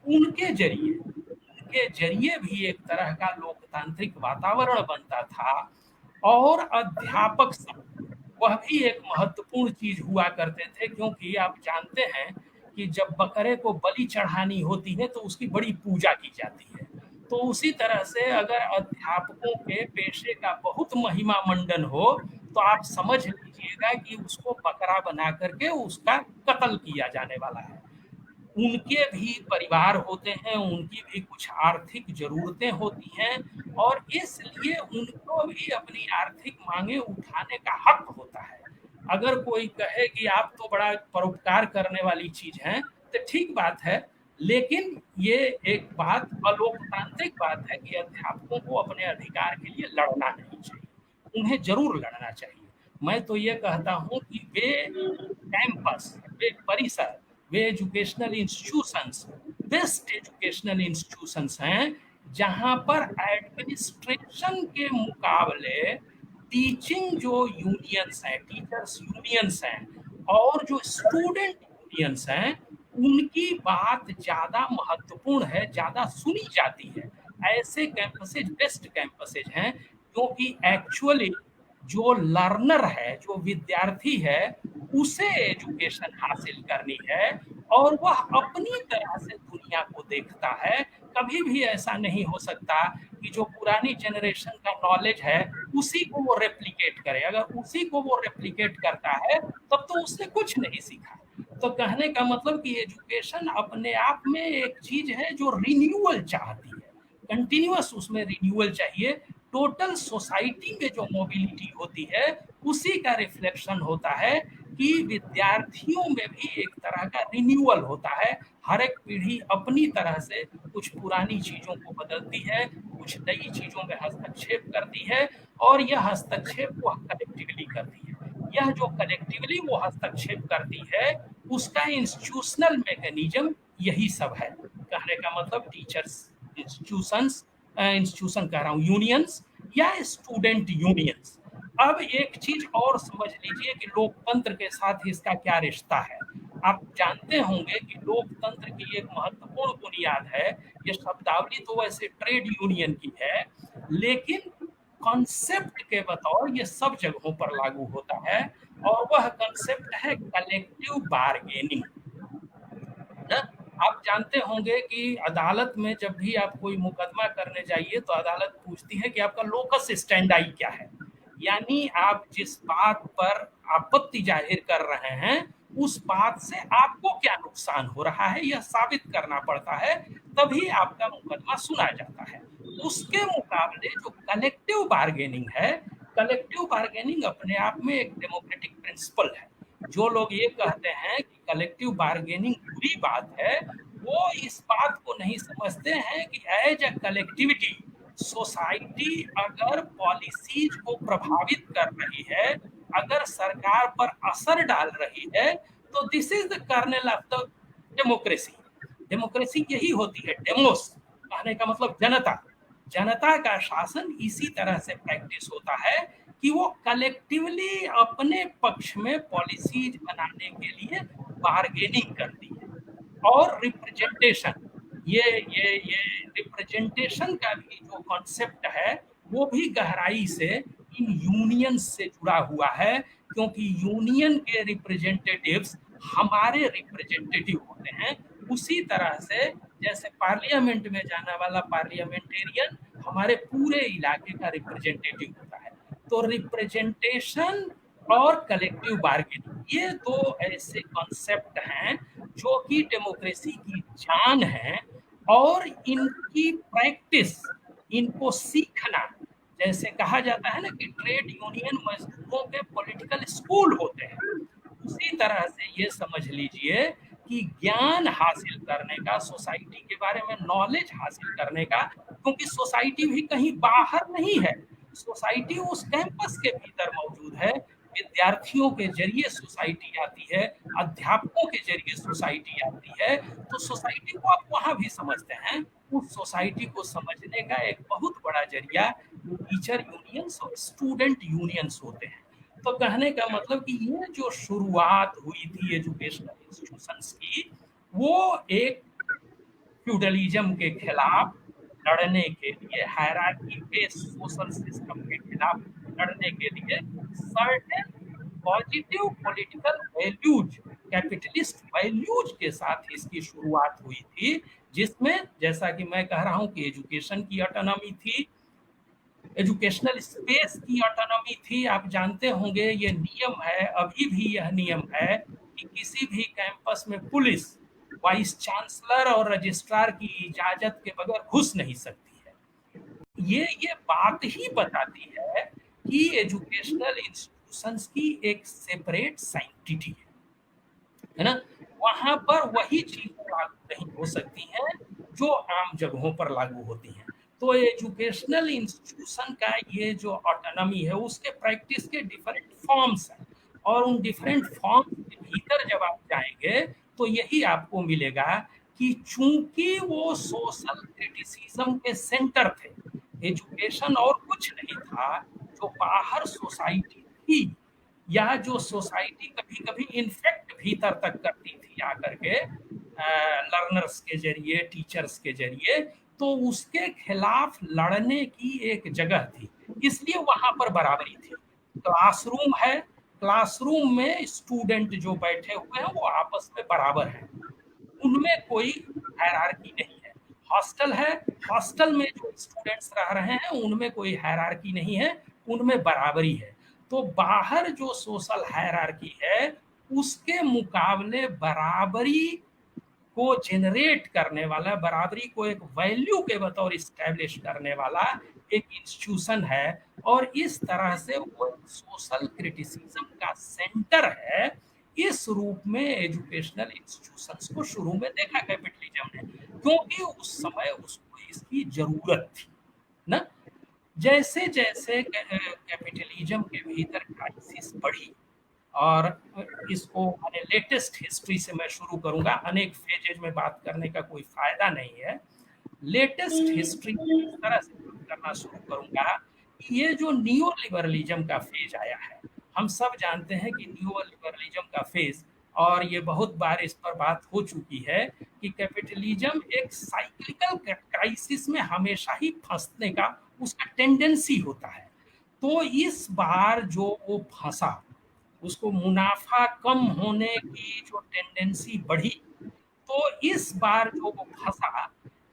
उनके जरिए उनके जरिए भी एक तरह का लोकतांत्रिक वातावरण बनता था। और अध्यापक संघ, वह भी एक महत्वपूर्ण चीज हुआ करते थे, क्योंकि आप जानते हैं कि जब बकरे को बलि चढ़ानी होती है तो उसकी बड़ी पूजा की जाती है। तो उसी तरह से अगर अध्यापकों के पेशे का बहुत महिमा मंडन हो तो आप समझ लीजिएगा कि उसको बकरा बना करके उसका कत्ल किया जाने वाला है। उनके भी परिवार होते हैं, उनकी भी कुछ आर्थिक ज़रूरतें होती हैं और इसलिए उनको भी अपनी आर्थिक माँगें उठाने का हक होता है। अगर कोई कहे कि आप तो बड़ा परोपकार करने वाली चीज़ हैं, तो ठीक बात है, लेकिन ये एक बात अलोकतांत्रिक बात है कि अध्यापकों को अपने अधिकार के लिए लड़ना नहीं चाहिए, उन्हें ज़रूर लड़ना चाहिए। मैं तो ये कहता हूँ कि कैंपस, वे परिसर, वे educational institutions best educational institutions हैं जहां पर एडमिनिस्ट्रेशन के मुकाबले टीचिंग जो यूनियंस हैं, टीचर्स यूनियंस हैं और जो स्टूडेंट यूनियंस हैं, उनकी बात ज्यादा महत्वपूर्ण है, ज्यादा सुनी जाती है। ऐसे कैंपसेज बेस्ट कैंपसेज हैं क्योंकि एक्चुअली जो लर्नर है, जो विद्यार्थी है, उसे एजुकेशन हासिल करनी है और वह अपनी तरह से दुनिया को देखता है। कभी भी ऐसा नहीं हो सकता कि जो पुरानी जनरेशन का नॉलेज है उसी को वो रेप्लिकेट करे। अगर उसी को वो रेप्लिकेट करता है तब तो उसने कुछ नहीं सीखा। तो कहने का मतलब कि एजुकेशन अपने आप में एक चीज है जो रिन्यूअल चाहती है, कंटिन्यूअस उसमें रिन्यूअल चाहिए। टोटल सोसाइटी में जो मोबिलिटी होती है उसी का रिफ्लेक्शन होता है कि विद्यार्थियों में भी एक तरह का रिन्यूअल होता है। हर एक पीढ़ी अपनी तरह से कुछ पुरानी चीजों को बदलती है, कुछ नई चीजों में हस्तक्षेप करती है और यह हस्तक्षेप वह कलेक्टिवली करती है। यह जो कलेक्टिवली वो हस्तक्षेप करती है उसका इंस्टीट्यूशनल मैकेनिज्म यही सब है। कहने का मतलब टीचर्स इंस्टीट्यूशंस, इंस्टीट्यूशन कह रहा हूँ, यूनियंस या स्टूडेंट यूनियंस। अब एक चीज और समझ लीजिए कि लोकतंत्र के साथ इसका क्या रिश्ता है। आप जानते होंगे कि लोकतंत्र की एक महत्वपूर्ण बुनियाद है, ये शब्दावली तो वैसे ट्रेड यूनियन की है, लेकिन कॉन्सेप्ट के बतौर ये सब जगहों पर लागू होता है और वह कॉन्सेप्ट है कलेक्टिव बार्गेनिंग। ना, आप जानते होंगे कि अदालत में जब भी आप कोई मुकदमा करने जाइए तो अदालत पूछती है कि आपका लोकस स्टैंडाई क्या है, यानी आप जिस बात पर आपत्ति जाहिर कर रहे हैं उस बात से आपको क्या नुकसान हो रहा है यह साबित करना पड़ता है, तभी आपका मुकदमा सुना जाता है। उसके मुकाबले जो कलेक्टिव बार्गेनिंग है, कलेक्टिव बार्गेनिंग अपने आप में एक डेमोक्रेटिक प्रिंसिपल है। जो लोग ये कहते हैं कि कलेक्टिव बार्गेनिंग बुरी बात है, वो इस बात को नहीं समझते हैं कि एज अ कलेक्टिविटी सोसाइटी अगर पॉलिसीज को प्रभावित कर रही है, अगर सरकार पर असर डाल रही है, तो this is the kernel of the democracy. Democracy यही होती है, डेमोस कहने का मतलब जनता। जनता का शासन इसी तरह से प्रैक्टिस होता है कि वो कलेक्टिवली अपने पक्ष में पॉलिसीज बनाने के लिए बार्गेनिंग करती है। और रिप्रेजेंटेशन, ये रिप्रेजेंटेशन का भी जो कॉन्सेप्ट है वो भी गहराई से इन यूनियन से जुड़ा हुआ है क्योंकि यूनियन के रिप्रेजेंटेटिव्स हमारे रिप्रेजेंटेटिव होते हैं। उसी तरह से जैसे पार्लियामेंट में जाने वाला पार्लियामेंटेरियन हमारे पूरे इलाके का रिप्रेजेंटेटिव होता है। तो रिप्रेजेंटेशन और कलेक्टिव बार्गेनिंग ये दो ऐसे कॉन्सेप्ट हैं जो कि डेमोक्रेसी की जान है, और इनकी प्रैक्टिस, इनको सीखना, जैसे कहा जाता है ना कि ट्रेड यूनियन मजदूरों के पॉलिटिकल स्कूल होते हैं, उसी तरह से ये समझ लीजिए कि ज्ञान हासिल करने का, सोसाइटी के बारे में नॉलेज हासिल करने का, क्योंकि सोसाइटी भी कहीं बाहर नहीं है, सोसाइटी उस कैंपस के भीतर मौजूद है। विद्यार्थियों के जरिए सोसाइटी आती है, अध्यापकों के जरिए सोसाइटी आती है, तो सोसाइटी को आप वहां भी समझते हैं। उस सोसाइटी को समझने का एक बहुत बड़ा जरिया टीचर यूनियंस और स्टूडेंट यूनियंस होते हैं। तो कहने का मतलब कि ये जो शुरुआत हुई थी एजुकेशनल इंस्टीट्यूशंस की, वो एक फ्यूडलिज्म के खिलाफ लड़ने के लिए, हायरार्की बेस्ड सोशल सिस्टम के खिलाफ लड़ने के लिए certain positive political values, capitalist values के साथ इसकी शुरुआत हुई थी, जिसमें जैसा कि मैं कह रहा हूं कि एजुकेशन की ऑटोनॉमी थी, एजुकेशनल स्पेस की ऑटोनॉमी थी। आप जानते होंगे ये नियम है, अभी भी यह नियम है कि किसी भी कैंपस में पुलिस वाइस चांसलर और रजिस्ट्रार की इजाजत के बगैर घुस नहीं सकती है। ये बात ही बताती है कि एजुकेशनल इंस्टीट्यूशंस की एक सेपरेट साइंटिटी है ना। वहां पर वही चीजें लागू नहीं हो सकती हैं जो आम जगहों पर लागू होती हैं। तो एजुकेशनल इंस्टीट्यूशन का ये जो ऑटोनॉमी है, उसके प्रैक्टिस के डिफरेंट फॉर्म्स हैं, और उन डिफरेंट फॉर्म्स के भीतर जब आप जाएंगे तो यही आपको मिलेगा कि चूंकि वो सोशल क्रिटिसिज्म के सेंटर थे, एजुकेशन और कुछ नहीं था, जो बाहर सोसाइटी थी, या जो सोसाइटी कभी कभी इन्फेक्ट भीतर तक करती थी आकर के लर्नर्स के जरिए, टीचर्स के जरिए, तो उसके खिलाफ लड़ने की एक जगह थी। इसलिए वहां पर बराबरी थी। क्लासरूम है, क्लासरूम में स्टूडेंट जो बैठे हुए हैं वो आपस में बराबर हैं, उनमें कोई हायरार्की नहीं है। हॉस्टल है, हॉस्टल में जो स्टूडेंट्स रह रहे हैं उनमें कोई हायरार्की नहीं है, उनमें बराबरी है। तो बाहर जो सोशल हायरार्की है, उसके मुकाबले बराबरी को जनरेट करने वाला, बराबरी को एक वैल्यू के बतौर इस्टेब्लिश करने वाला एक इंस्टीट्यूशन है, और इस तरह से वो सोशल क्रिटिसिज्म का सेंटर है। इस रूप में एजुकेशनल इंस्टीट्यूशंस को शुरू में देखा कैपिटलिज्म ने, क्योंकि उस समय उसको इसकी जरूरत थी ना। जैसे जैसे कैपिटलिज्म के भीतर क्राइसिस बढ़ी, और इसको मैंने लेटेस्ट हिस्ट्री से मैं शुरू करूंगा, अनेक फेजेज में बात करने का कोई फायदा नहीं है। लेटेस्ट हिस्ट्री इस तरह से बात करना शुरू करूंगा कि ये जो नियो लिबरलिज्म का फेज आया है, हम सब जानते हैं कि नियो लिबरलिज्म का फेज, और ये बहुत बार इस पर बात हो चुकी है कि कैपिटलिज्म एक साइक्लिकल क्राइसिस में हमेशा ही फंसने का उसका टेंडेंसी होता है। तो इस बार जो वो फंसा, उसको मुनाफा कम होने की जो टेंडेंसी बढ़ी, तो इस बार जो वो फंसा,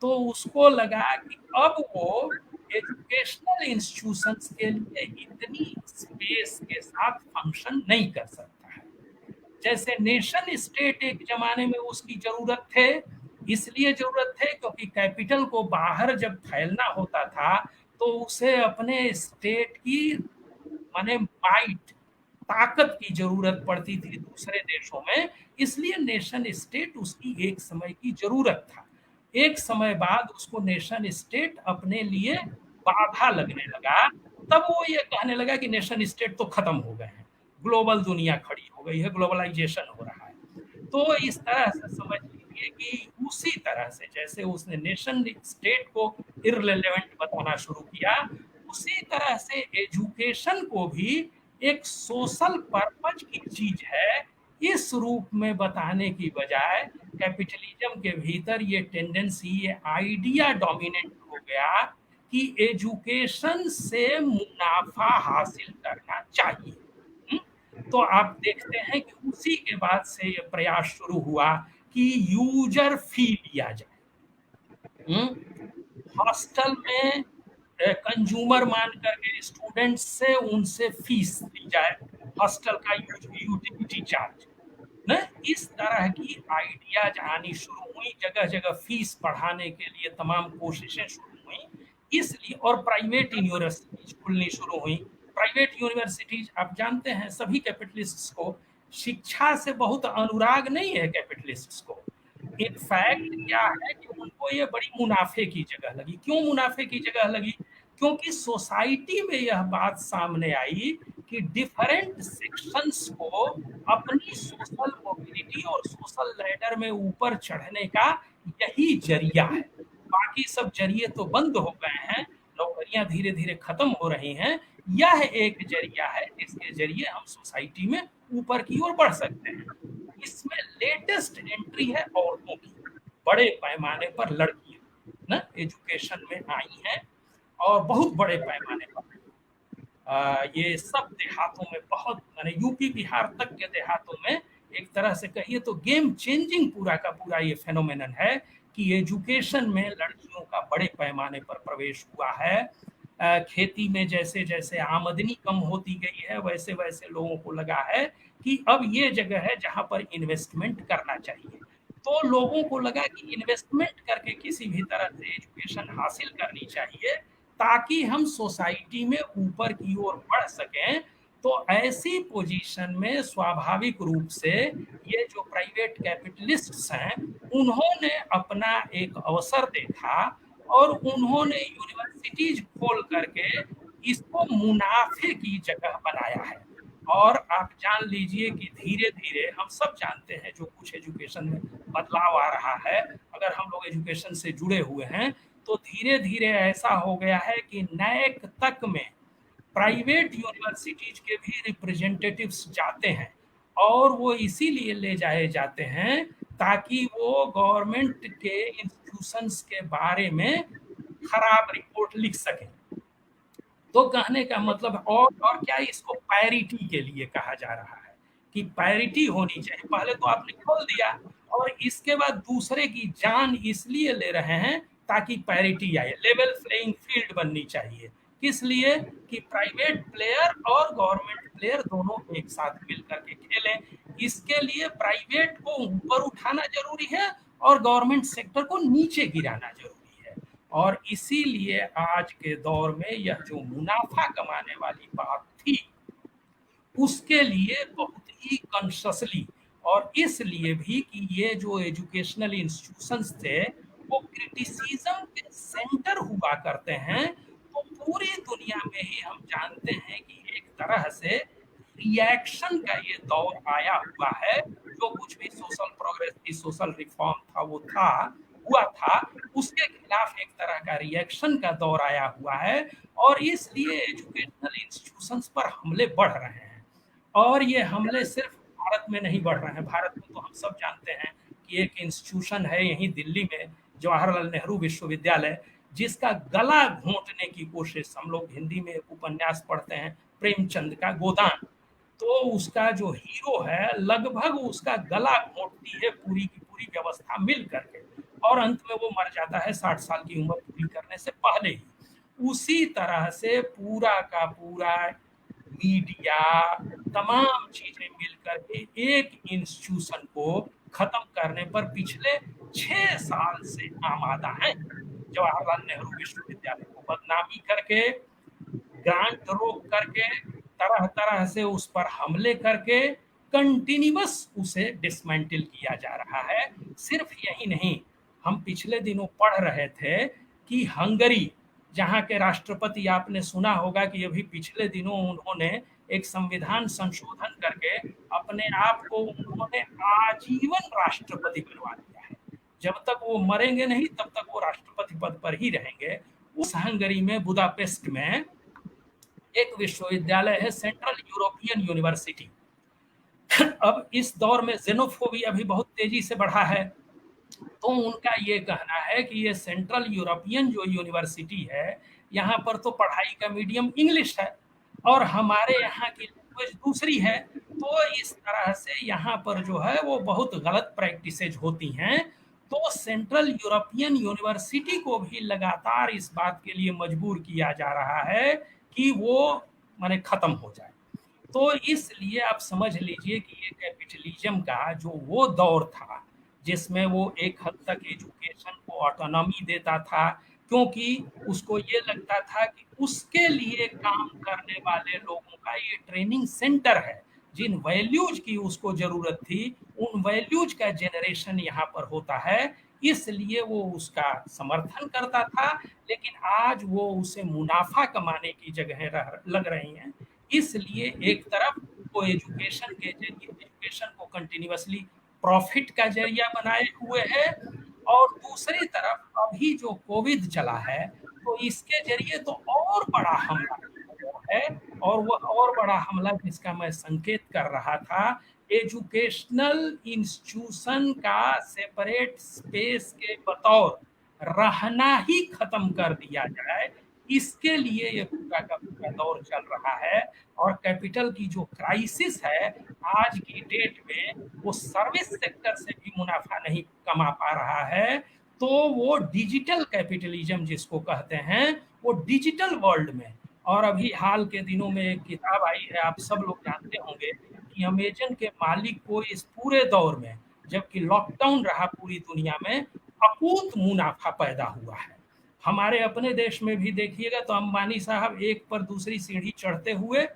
तो उसको लगा कि अब वो एजुकेशनल इंस्टीट्यूशंस के लिए इतनी स्पेस के साथ फंक्शन नहीं कर सकता है। जैसे नेशन स्टेट एक जमाने में उसकी जरूरत थे, इसलिए जरूरत थे क्योंकि कैपिटल को बाहर जब फैलना होता था तो उसे अपने स्टेट की माने माइट, ताकत की जरूरत पड़ती थी दूसरे देशों में, इसलिए नेशन स्टेट उसकी एक समय की जरूरत था। एक समय बाद उसको नेशन स्टेट अपने लिए बाधा लगने लगा, तब वो ये कहने लगा कि नेशन स्टेट तो खत्म हो गए हैं, ग्लोबल दुनिया खड़ी हो गई है, ग्लोबलाइजेशन हो रहा है। तो इस तरह से समझ लीजिए कि उसी तरह से जैसे उसने नेशन स्टेट को इररिलेवेंट बताना शुरू किया, उसी तरह से एजुकेशन को भी एक सोशल पर्पज की चीज है, इस रूप में बताने की बजाय कैपिटलिज्म के भीतर ये टेंडेंसी, ये आइडिया डोमिनेट हो गया कि एजुकेशन से मुनाफा हासिल करना चाहिए। तो आप देखते हैं कि उसी के बाद से ये प्रयास शुरू हुआ कि यूजर फी लिया जाए। हॉस्टल में कंज्यूमर मान करके स्टूडेंट्स से उनसे फीस ली जाए, हॉस्टल का यूटिलिटी चार्ज न। इस तरह की आइडियाज आनी शुरू हुई, जगह जगह फीस बढ़ाने के लिए तमाम कोशिशें शुरू हुई। इसलिए और प्राइवेट यूनिवर्सिटीज खुलनी शुरू हुई। प्राइवेट यूनिवर्सिटीज आप जानते हैं सभी कैपिटलिस्ट्स को शिक्षा से बहुत अनुराग नहीं है। कैपिटलिस्ट्स को इनफैक्ट क्या है कि उनको ये बड़ी मुनाफे की जगह लगी। क्यों मुनाफे की जगह लगी? क्योंकि सोसाइटी में यह बात सामने आई कि डिफरेंट सेक्शंस को अपनी सोशल मोबिलिटी और सोशल लैडर में ऊपर चढ़ने का यही जरिया है। बाकी सब जरिए तो बंद हो गए हैं, नौकरियां धीरे धीरे खत्म हो रही हैं। यह एक जरिया है जिसके जरिए हम सोसाइटी में ऊपर की ओर बढ़ सकते हैं। इसमें लेटेस्ट एंट्री है औरतों की, बड़े पैमाने पर लड़कियां ना एजुकेशन में आई हैं और बहुत बड़े पैमाने पर। ये सब देहातों में बहुत माने यूपी बिहार तक के देहातों में एक तरह से कहिए तो गेम चेंजिंग पूरा का पूरा ये फेनोमेनन है कि एजुकेशन में लड़कियों का बड़े पैमाने पर प्रवेश हुआ है। खेती में जैसे जैसे आमदनी कम होती गई है वैसे वैसे लोगों को लगा है कि अब ये जगह है जहां पर इन्वेस्टमेंट करना चाहिए। तो लोगों को लगा कि इन्वेस्टमेंट करके किसी भी तरह से एजुकेशन हासिल करनी चाहिए ताकि हम सोसाइटी में ऊपर की ओर बढ़ सकें। तो ऐसी पोजीशन में स्वाभाविक रूप से ये जो प्राइवेट कैपिटलिस्ट्स हैं उन्होंने अपना एक अवसर देखा और उन्होंने यूनिवर्सिटीज खोल करके इसको मुनाफे की जगह बनाया है। और आप जान लीजिए कि धीरे धीरे हम सब जानते हैं जो कुछ एजुकेशन में बदलाव आ रहा है, अगर हम लोग एजुकेशन से जुड़े हुए हैं तो धीरे धीरे ऐसा हो गया है कि नैक तक में प्राइवेट यूनिवर्सिटीज के भी रिप्रेजेंटेटिव्स जाते हैं और वो इसीलिए ले जाए जाते हैं ताकि वो गवर्नमेंट के इंस्टीट्यूशंस के बारे में खराब रिपोर्ट लिख सकें। तो कहने का मतलब और क्या इसको पैरिटी के लिए कहा जा रहा है कि पैरिटी होनी चाहिए। पहले तो आपने खोल दिया और इसके बाद दूसरे की जान इसलिए ले रहे हैं ताकि पैरिटी आए, लेवल प्लेइंग फील्ड बननी चाहिए। किस लिए? कि प्राइवेट प्लेयर और गवर्नमेंट प्लेयर दोनों एक साथ मिलकर के खेलें। इसके लिए प्राइवेट को ऊपर उठाना जरूरी है और गवर्नमेंट सेक्टर को नीचे गिराना जरूरी है। और इसीलिए आज के दौर में यह जो मुनाफा कमाने वाली बात थी उसके लिए बहुत ही कॉन्शियसली और इसलिए भी कि ये जो एजुकेशनल इंस्टीट्यूशंस थे वो क्रिटिसिज्म के सेंटर हुआ करते हैं। तो पूरी दुनिया में ही हम जानते हैं कि एक तरह से रिएक्शन का ये दौर आया हुआ है। जो कुछ भी सोशल प्रोग्रेस थी, सोशल रिफॉर्म था, वो था हुआ था, उसके खिलाफ एक तरह का रिएक्शन का दौर आया हुआ है और इसलिए एजुकेशनल इंस्टीट्यूशंस पर हमले बढ़ रहे हैं। और ये हमले सिर्फ भारत में नहीं बढ़ रहे हैं। भारत में तो हम सब जानते हैं कि एक इंस्टीट्यूशन है यहीं दिल्ली में, जवाहरलाल नेहरू विश्वविद्यालय, जिसका गला घोंटने की कोशिश, हम लोग हिंदी में एक उपन्यास पढ़ते हैं प्रेमचंद का गोदान, तो उसका जो हीरो है लगभग उसका गला घोंटती है पूरी की पूरी व्यवस्था मिल करके और अंत में वो मर जाता है 60 साल की उम्र पूरी करने से पहले ही। उसी तरह से पूरा का पूरा मीडिया तमाम चीजें मिलकर के एक इंस्टीट्यूशन को खत्म करने पर पिछले 6 साल से आमादा है। जवाहरलाल नेहरू विश्वविद्यालय को बदनामी करके, ग्रांट रोक करके, तरह तरह से उस पर हमले करके कंटिन्यूअस उसे डिसमेंटल किया जा रहा है। सिर्फ यही नहीं, हम पिछले दिनों पढ़ रहे थे कि हंगरी, जहां के राष्ट्रपति, आपने सुना होगा कि अभी पिछले दिनों उन्होंने एक संविधान संशोधन करके अपने आप को उन्होंने आजीवन राष्ट्रपति बनवा दिया है। जब तक वो मरेंगे नहीं तब तक वो राष्ट्रपति पद पर ही रहेंगे। उस हंगरी में बुदापेस्ट में एक विश्वविद्यालय है, सेंट्रल यूरोपियन यूनिवर्सिटी। अब इस दौर में जेनोफोबिया भी बहुत तेजी से बढ़ा है, तो उनका ये कहना है कि ये सेंट्रल यूरोपियन जो यूनिवर्सिटी है यहाँ पर तो पढ़ाई का मीडियम इंग्लिश है और हमारे यहाँ की लैंग्वेज दूसरी है। तो इस तरह से यहाँ पर जो है वो बहुत गलत प्रैक्टिसेज होती हैं। तो सेंट्रल यूरोपियन यूनिवर्सिटी को भी लगातार इस बात के लिए मजबूर किया जा रहा है कि वो माने खत्म हो जाए। तो इसलिए आप समझ लीजिए कि ये कैपिटलिज्म का जो वो दौर था, जिसमें वो एक हद तक एजुकेशन को ऑटोनॉमी देता था, क्योंकि उसको ये लगता था कि उसके लिए काम करने वाले लोगों का ये ट्रेनिंग सेंटर है। जिन वैल्यूज की उसको जरूरत थी, उन वैल्यूज का जनरेशन यहाँ पर होता है, इसलिए वो उसका समर्थन करता था। लेकिन आज वो उसे मुनाफा कमाने की जगह लग रही हैं। इसलिए एक तरफ वो एजुकेशन के जरिए एजुकेशन को कंटिन्यूअसली प्रॉफिट का जरिया बनाए हुए है, और दूसरी तरफ अभी जो कोविड चला है, तो इसके जरिए तो और बड़ा हमला है। और वह और बड़ा हमला जिसका मैं संकेत कर रहा था, एजुकेशनल इंस्टीट्यूशन का सेपरेट स्पेस के बतौर रहना ही खत्म कर दिया जाए, इसके लिए ये पूरा का पूरा दौर चल रहा है। और कैपिटल की जो क्राइसिस है आज की डेट में, वो सर्विस सेक्टर से भी मुनाफा नहीं कमा पा रहा है। तो वो डिजिटल कैपिटलिज्म जिसको कहते हैं, वो डिजिटल वर्ल्ड में। और अभी हाल के दिनों में एक किताब आई है, आप सब लोग जानते होंगे कि अमेजन के मालिक को इस पूरे दौर में, जबकि लॉकडाउन रहा पूरी दुनिया में, अकूत मुनाफा पैदा हुआ है। हमारे अपने देश में भी देखिएगा तो अंबानी साहब एक पर दूसरी सीढ़ी चढ़ते हुए,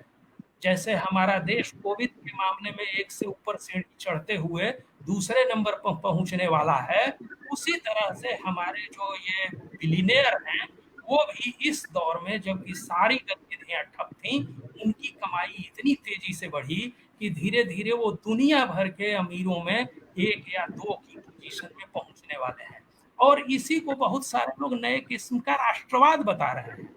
जैसे हमारा देश कोविड के मामले में एक से ऊपर सीढ़ी चढ़ते हुए दूसरे नंबर पर पहुंचने वाला है, उसी तरह से हमारे जो ये बिलियनियर हैं, वो भी इस दौर में जबकि सारी गतिविधियां ठप थी, उनकी कमाई इतनी तेजी से बढ़ी कि धीरे धीरे वो दुनिया भर के अमीरों में एक या दो की पोजीशन में पहुंचने वाले हैं। और इसी को बहुत सारे लोग नए किस्म का राष्ट्रवाद बता रहे हैं।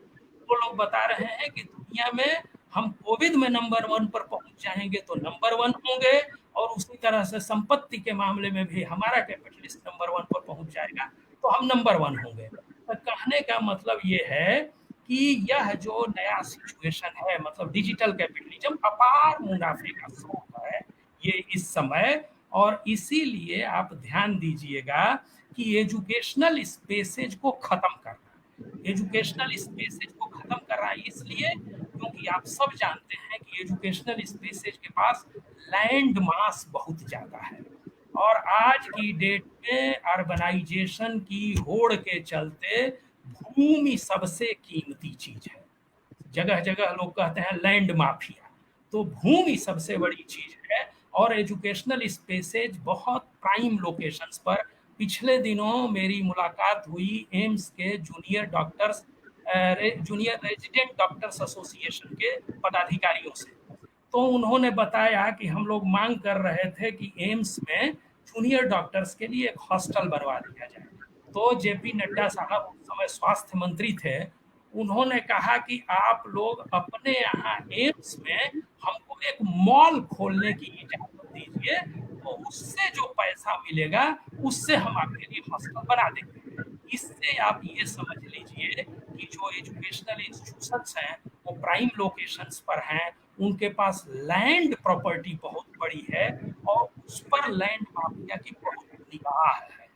वो लोग बता रहे हैं कि दुनिया में हम कोविड में नंबर 1 पर पहुंच जाएंगे तो नंबर 1 होंगे, और उसी तरह से संपत्ति के मामले में भी हमारा कैपिटलिस्ट नंबर 1 पर पहुंच जाएगा तो हम नंबर 1 होंगे। तो कहने का मतलब ये है कि यह जो नया सिचुएशन है, मतलब डिजिटल कैपिटलिज्म अपार मुनाफे का स्रोत है ये इस समय। और इसीलिए आप ध्यान दीजिएगा कि एजुकेशनल स्पेसेज को खत्म करना, एजुकेशनल स्पेसेज को खत्म कर रहा है इसलिए क्योंकि आप सब जानते हैं कि एजुकेशनल स्पेसेज के पास लैंड मास बहुत ज्यादा है। और आज की डेट में अर्बनाइजेशन की होड़ के चलते भूमि सबसे कीमती चीज है। जगह जगह लोग कहते हैं लैंड माफिया, तो भूमि सबसे बड़ी चीज है। और एजुकेशनल स्पेसेज बहुत प्राइम लोकेशंस पर, पिछले दिनों मेरी मुलाकात हुई एम्स के जूनियर रेजिडेंट डॉक्टर्स एसोसिएशन के पदाधिकारियों से। तो उन्होंने बताया कि हम लोग मांग कर रहे थे कि एम्स में जूनियर डॉक्टर्स के लिए एक हॉस्टल बनवा दिया जाए। तो जेपी नड्डा साहब उस समय स्वास्थ्य मंत्री थे, उन्होंने कहा कि आप लोग अपने यहाँ एम्स में हमको एक मॉल खोलने की इजाजत दीजिए, तो उससे जो पैसा मिलेगा उससे हम आपके लिए हॉस्टल बना देंगे। इससे आप ये समझ लीजिए कि जो एजुकेशनल इंस्टीट्यूशंस हैं वो प्राइम लोकेशंस पर हैं, उनके पास लैंड प्रॉपर्टी बहुत बड़ी है, और उस पर लैंड माफिया की बहुत निगाह है।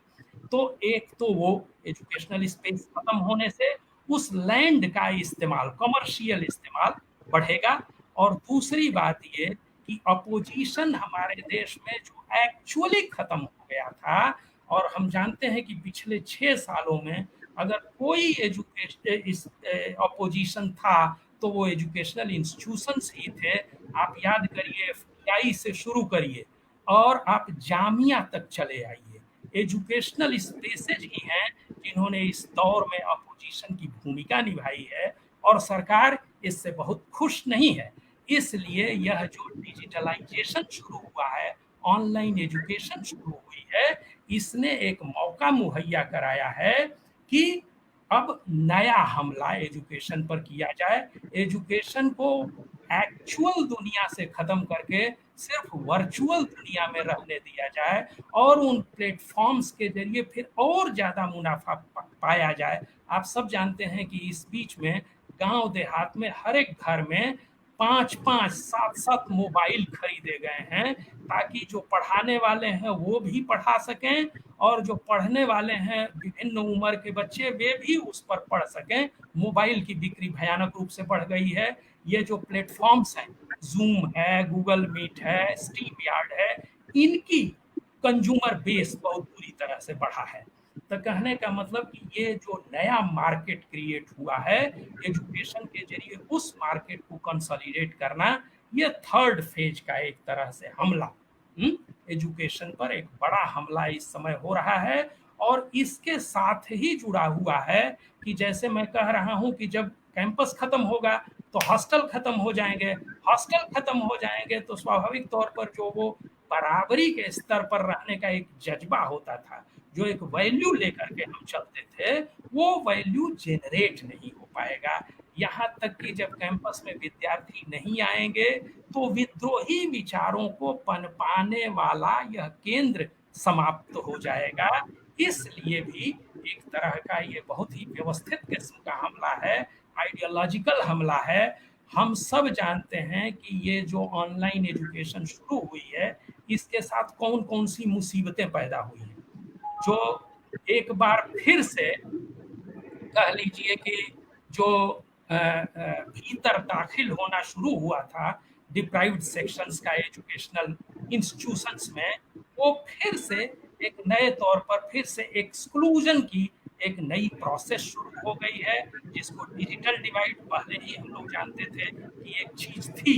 तो एक तो वो एजुकेशनल स्पेस खत्म होने से उस लैंड का इस्तेमाल, कमर्शियल इस्तेमाल बढ़ेगा। और दूसरी बात ये कि अपोजिशन हमारे देश में जो एक्चुअली खत्म हो गया था, और हम जानते हैं कि पिछले 6 सालों में अगर कोई एजुकेशन अपोजिशन था तो वो एजुकेशनल इंस्टीट्यूशंस ही थे। आप याद करिए, एफटीआई से शुरू करिए और आप जामिया तक चले आइए, एजुकेशनल स्पेसेज ही हैं जिन्होंने इस दौर में अपोजिशन की भूमिका निभाई है। और सरकार इससे बहुत खुश नहीं है। इसलिए यह जो डिजिटलाइजेशन शुरू हुआ है, ऑनलाइन एजुकेशन शुरू हुई है, इसने एक मौका मुहैया कराया है कि अब नया हमला एजुकेशन पर किया जाए, एजुकेशन को एक्चुअल दुनिया से खत्म करके सिर्फ वर्चुअल दुनिया में रहने दिया जाए, और उन प्लेटफॉर्म्स के जरिए फिर और ज्यादा मुनाफा पाया जाए। आप सब जानते हैं कि इस बीच में गांव देहात में हर एक घर में 5-5, 7-7 मोबाइल खरीदे गए हैं ताकि जो पढ़ाने वाले हैं वो भी पढ़ा सकें और जो पढ़ने वाले हैं विभिन्न उम्र के बच्चे वे भी उस पर पढ़ सकें। मोबाइल की बिक्री भयानक रूप से बढ़ गई है। ये जो प्लेटफॉर्म्स हैं, जूम है, गूगल मीट है, स्ट्रीम यार्ड है, इनकी कंज्यूमर बेस बहुत बुरी तरह से बढ़ा है। तो कहने का मतलब कि ये जो नया मार्केट क्रिएट हुआ है एजुकेशन के जरिए, उस मार्केट को कंसोलिडेट करना, ये थर्ड फेज का एक तरह से हमला एजुकेशन पर एक बड़ा हमला इस समय हो रहा है। और इसके साथ ही जुड़ा हुआ है कि जैसे मैं कह रहा हूं कि जब कैंपस खत्म होगा तो हॉस्टल खत्म हो जाएंगे, हॉस्टल खत्म हो जाएंगे तो स्वाभाविक तौर पर जो वो बराबरी के स्तर पर रहने का एक जज्बा होता था, जो एक वैल्यू लेकर के हम चलते थे, वो वैल्यू जेनरेट नहीं हो पाएगा। यहाँ तक कि जब कैंपस में विद्यार्थी नहीं आएंगे तो विद्रोही विचारों को पनपाने वाला यह केंद्र समाप्त हो जाएगा। इसलिए भी एक तरह का ये बहुत ही व्यवस्थित किस्म का हमला है, आइडियोलॉजिकल हमला है। हम सब जानते हैं कि ये जो ऑनलाइन एजुकेशन शुरू हुई है, इसके साथ कौन कौन सी मुसीबतें पैदा हुई हैं, जो एक बार फिर से कह लीजिए कि जो भीतर दाखिल होना शुरू हुआ था डिप्राइव्ड सेक्शंस का एजुकेशनल इंस्टीट्यूशंस में, वो फिर से एक नए तौर पर फिर से एक्सक्लूजन की एक नई प्रोसेस शुरू हो गई है, जिसको डिजिटल डिवाइड पहले ही हम लोग जानते थे कि एक चीज थी,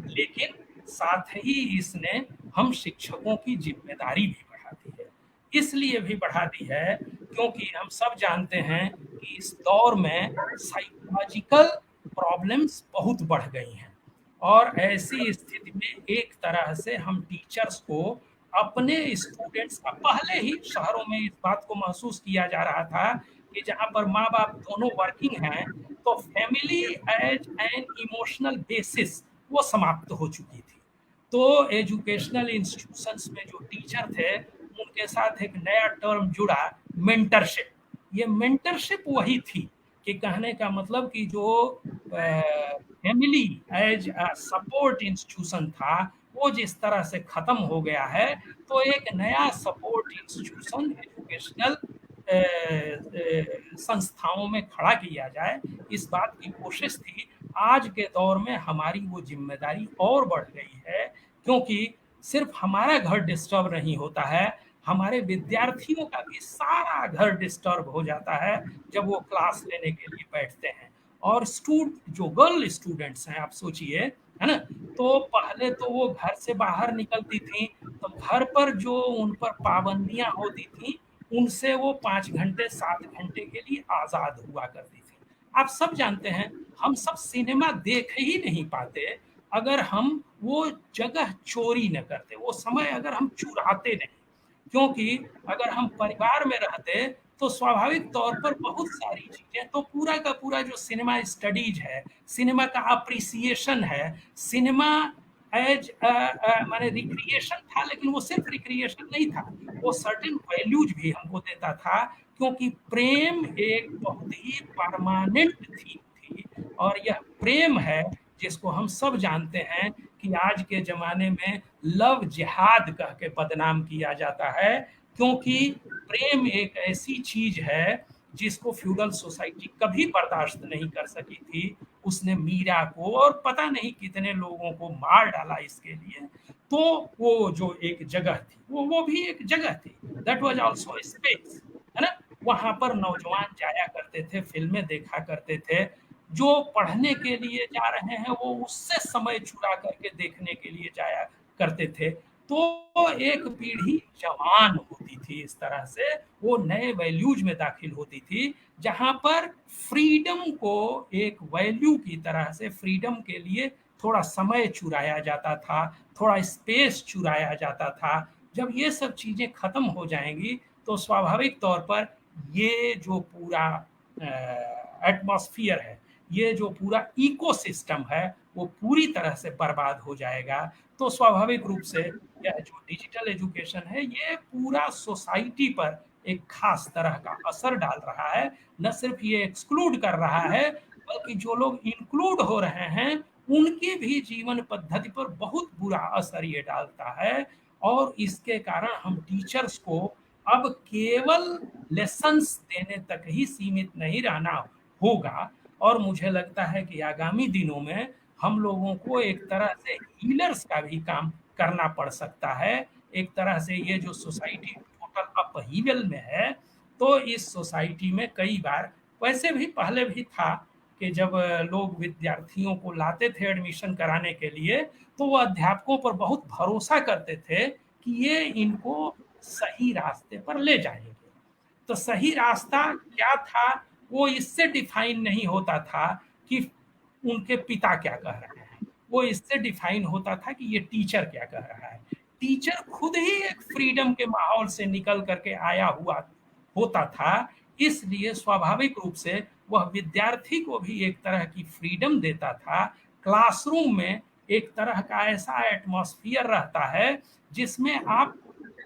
लेकिन साथ ही इसने हम शिक्षकों की जिम्मेदारी भी बढ़ा दी है। इसलिए भी बढ़ा दी है क्योंकि हम सब जानते हैं कि इस दौर में साइकोलॉजिकल प्रॉब्लम्स बहुत बढ़ गई हैं और ऐसी स्थिति में एक तरह से हम टीचर्स को अपने स्टूडेंट्स का, पहले ही शहरों में इस बात को महसूस किया जा रहा था कि जहां पर माँ बाप दोनों वर्किंग हैं तो family as an emotional basis वो समाप्त हो चुकी थी। तो एजुकेशनल इंस्टीट्यूशंस में जो टीचर थे उनके साथ एक नया टर्म जुड़ा, मेंटरशिप। ये मेंटरशिप वही थी कि कहने का मतलब कि जो family as a support institution था वो जिस तरह से खत्म हो गया है, तो एक नया सपोर्ट इंस्टीट्यूशन एजुकेशनल संस्थाओं में खड़ा किया जाए, इस बात की कोशिश थी। आज के दौर में हमारी वो जिम्मेदारी और बढ़ गई है क्योंकि सिर्फ हमारा घर डिस्टर्ब नहीं होता है, हमारे विद्यार्थियों का भी सारा घर डिस्टर्ब हो जाता है जब वो क्लास लेने के लिए बैठते हैं। और जो गर्ल स्टूडेंट्स हैं, आप सोचिए, है ना, तो पहले तो वो घर से बाहर निकलती थी तो घर पर जो उन पर पाबंदियां होती थी उनसे वो 5 घंटे 7 घंटे के लिए आजाद हुआ करती थी। आप सब जानते हैं हम सब सिनेमा देख ही नहीं पाते अगर हम वो जगह चोरी न करते, वो समय अगर हम चुराते नहीं, क्योंकि अगर हम परिवार में रहते तो स्वाभाविक तौर पर बहुत सारी चीजें, तो पूरा का पूरा जो सिनेमा स्टडीज है, सिनेमा का अप्रिसिएशन है, सिनेमा एज माने रिक्रिएशन था, लेकिन वो सिर्फ रिक्रिएशन नहीं था, वो सर्टेन वैल्यूज भी हमको देता था क्योंकि प्रेम एक बहुत ही परमानेंट थीम थी। और यह प्रेम है जिसको हम सब जानते हैं कि आज के जमाने में लव जिहाद कह के बदनाम किया जाता है, क्योंकि प्रेम एक ऐसी चीज है जिसको फ्यूडल सोसाइटी कभी बर्दाश्त नहीं कर सकी थी। उसने मीरा को और पता नहीं कितने लोगों को मार डाला इसके लिए। तो वो जो एक जगह थी वो भी एक जगह थी, दैट वाज आल्सो स्पेस, है ना। वहां पर नौजवान जाया करते थे, फिल्में देखा करते थे, जो पढ़ने के लिए जा रहे हैं वो उससे समय चुरा करके देखने के लिए जाया करते थे। तो एक पीढ़ी जवान होती थी, इस तरह से वो नए वैल्यूज में दाखिल होती थी, जहां पर फ्रीडम को एक वैल्यू की तरह से फ्रीडम के लिए थोड़ा समय चुराया जाता था, थोड़ा स्पेस चुराया जाता था। जब ये सब चीजें खत्म हो जाएंगी तो स्वाभाविक तौर पर ये जो पूरा एटमॉस्फियर है, ये जो पूरा इकोसिस्टम है वो पूरी तरह से बर्बाद हो जाएगा। तो स्वाभाविक रूप से यह जो डिजिटल एजुकेशन है ये पूरा सोसाइटी पर एक खास तरह का असर डाल रहा है। न सिर्फ ये एक्सक्लूड कर रहा है बल्कि जो लोग इंक्लूड हो रहे हैं उनकी भी जीवन पद्धति पर बहुत बुरा असर ये डालता है। और इसके कारण हम टीचर्स को अब केवल लेसन्स देने तक ही सीमित नहीं रहना होगा, और मुझे लगता है कि आगामी दिनों में हम लोगों को एक तरह से हीलर्स का भी काम करना पड़ सकता है। एक तरह से ये जो सोसाइटी टोटल अपहीवल में है, तो इस सोसाइटी में कई बार, वैसे भी पहले भी था कि जब लोग विद्यार्थियों को लाते थे एडमिशन कराने के लिए, तो वो अध्यापकों पर बहुत भरोसा करते थे कि ये इनको सही रास्ते पर ले जाएंगे। तो सही रास्ता क्या था, वो इससे डिफाइन नहीं होता था कि उनके पिता क्या कह रहे हैं, वो इससे डिफाइन होता था कि ये टीचर क्या कह रहा है। टीचर खुद ही एक फ्रीडम के माहौल से निकल करके आया हुआ होता था, इसलिए स्वाभाविक रूप से वह विद्यार्थी को भी एक तरह की फ्रीडम देता था। क्लासरूम में एक तरह का ऐसा एटमॉस्फेयर रहता है जिसमें आप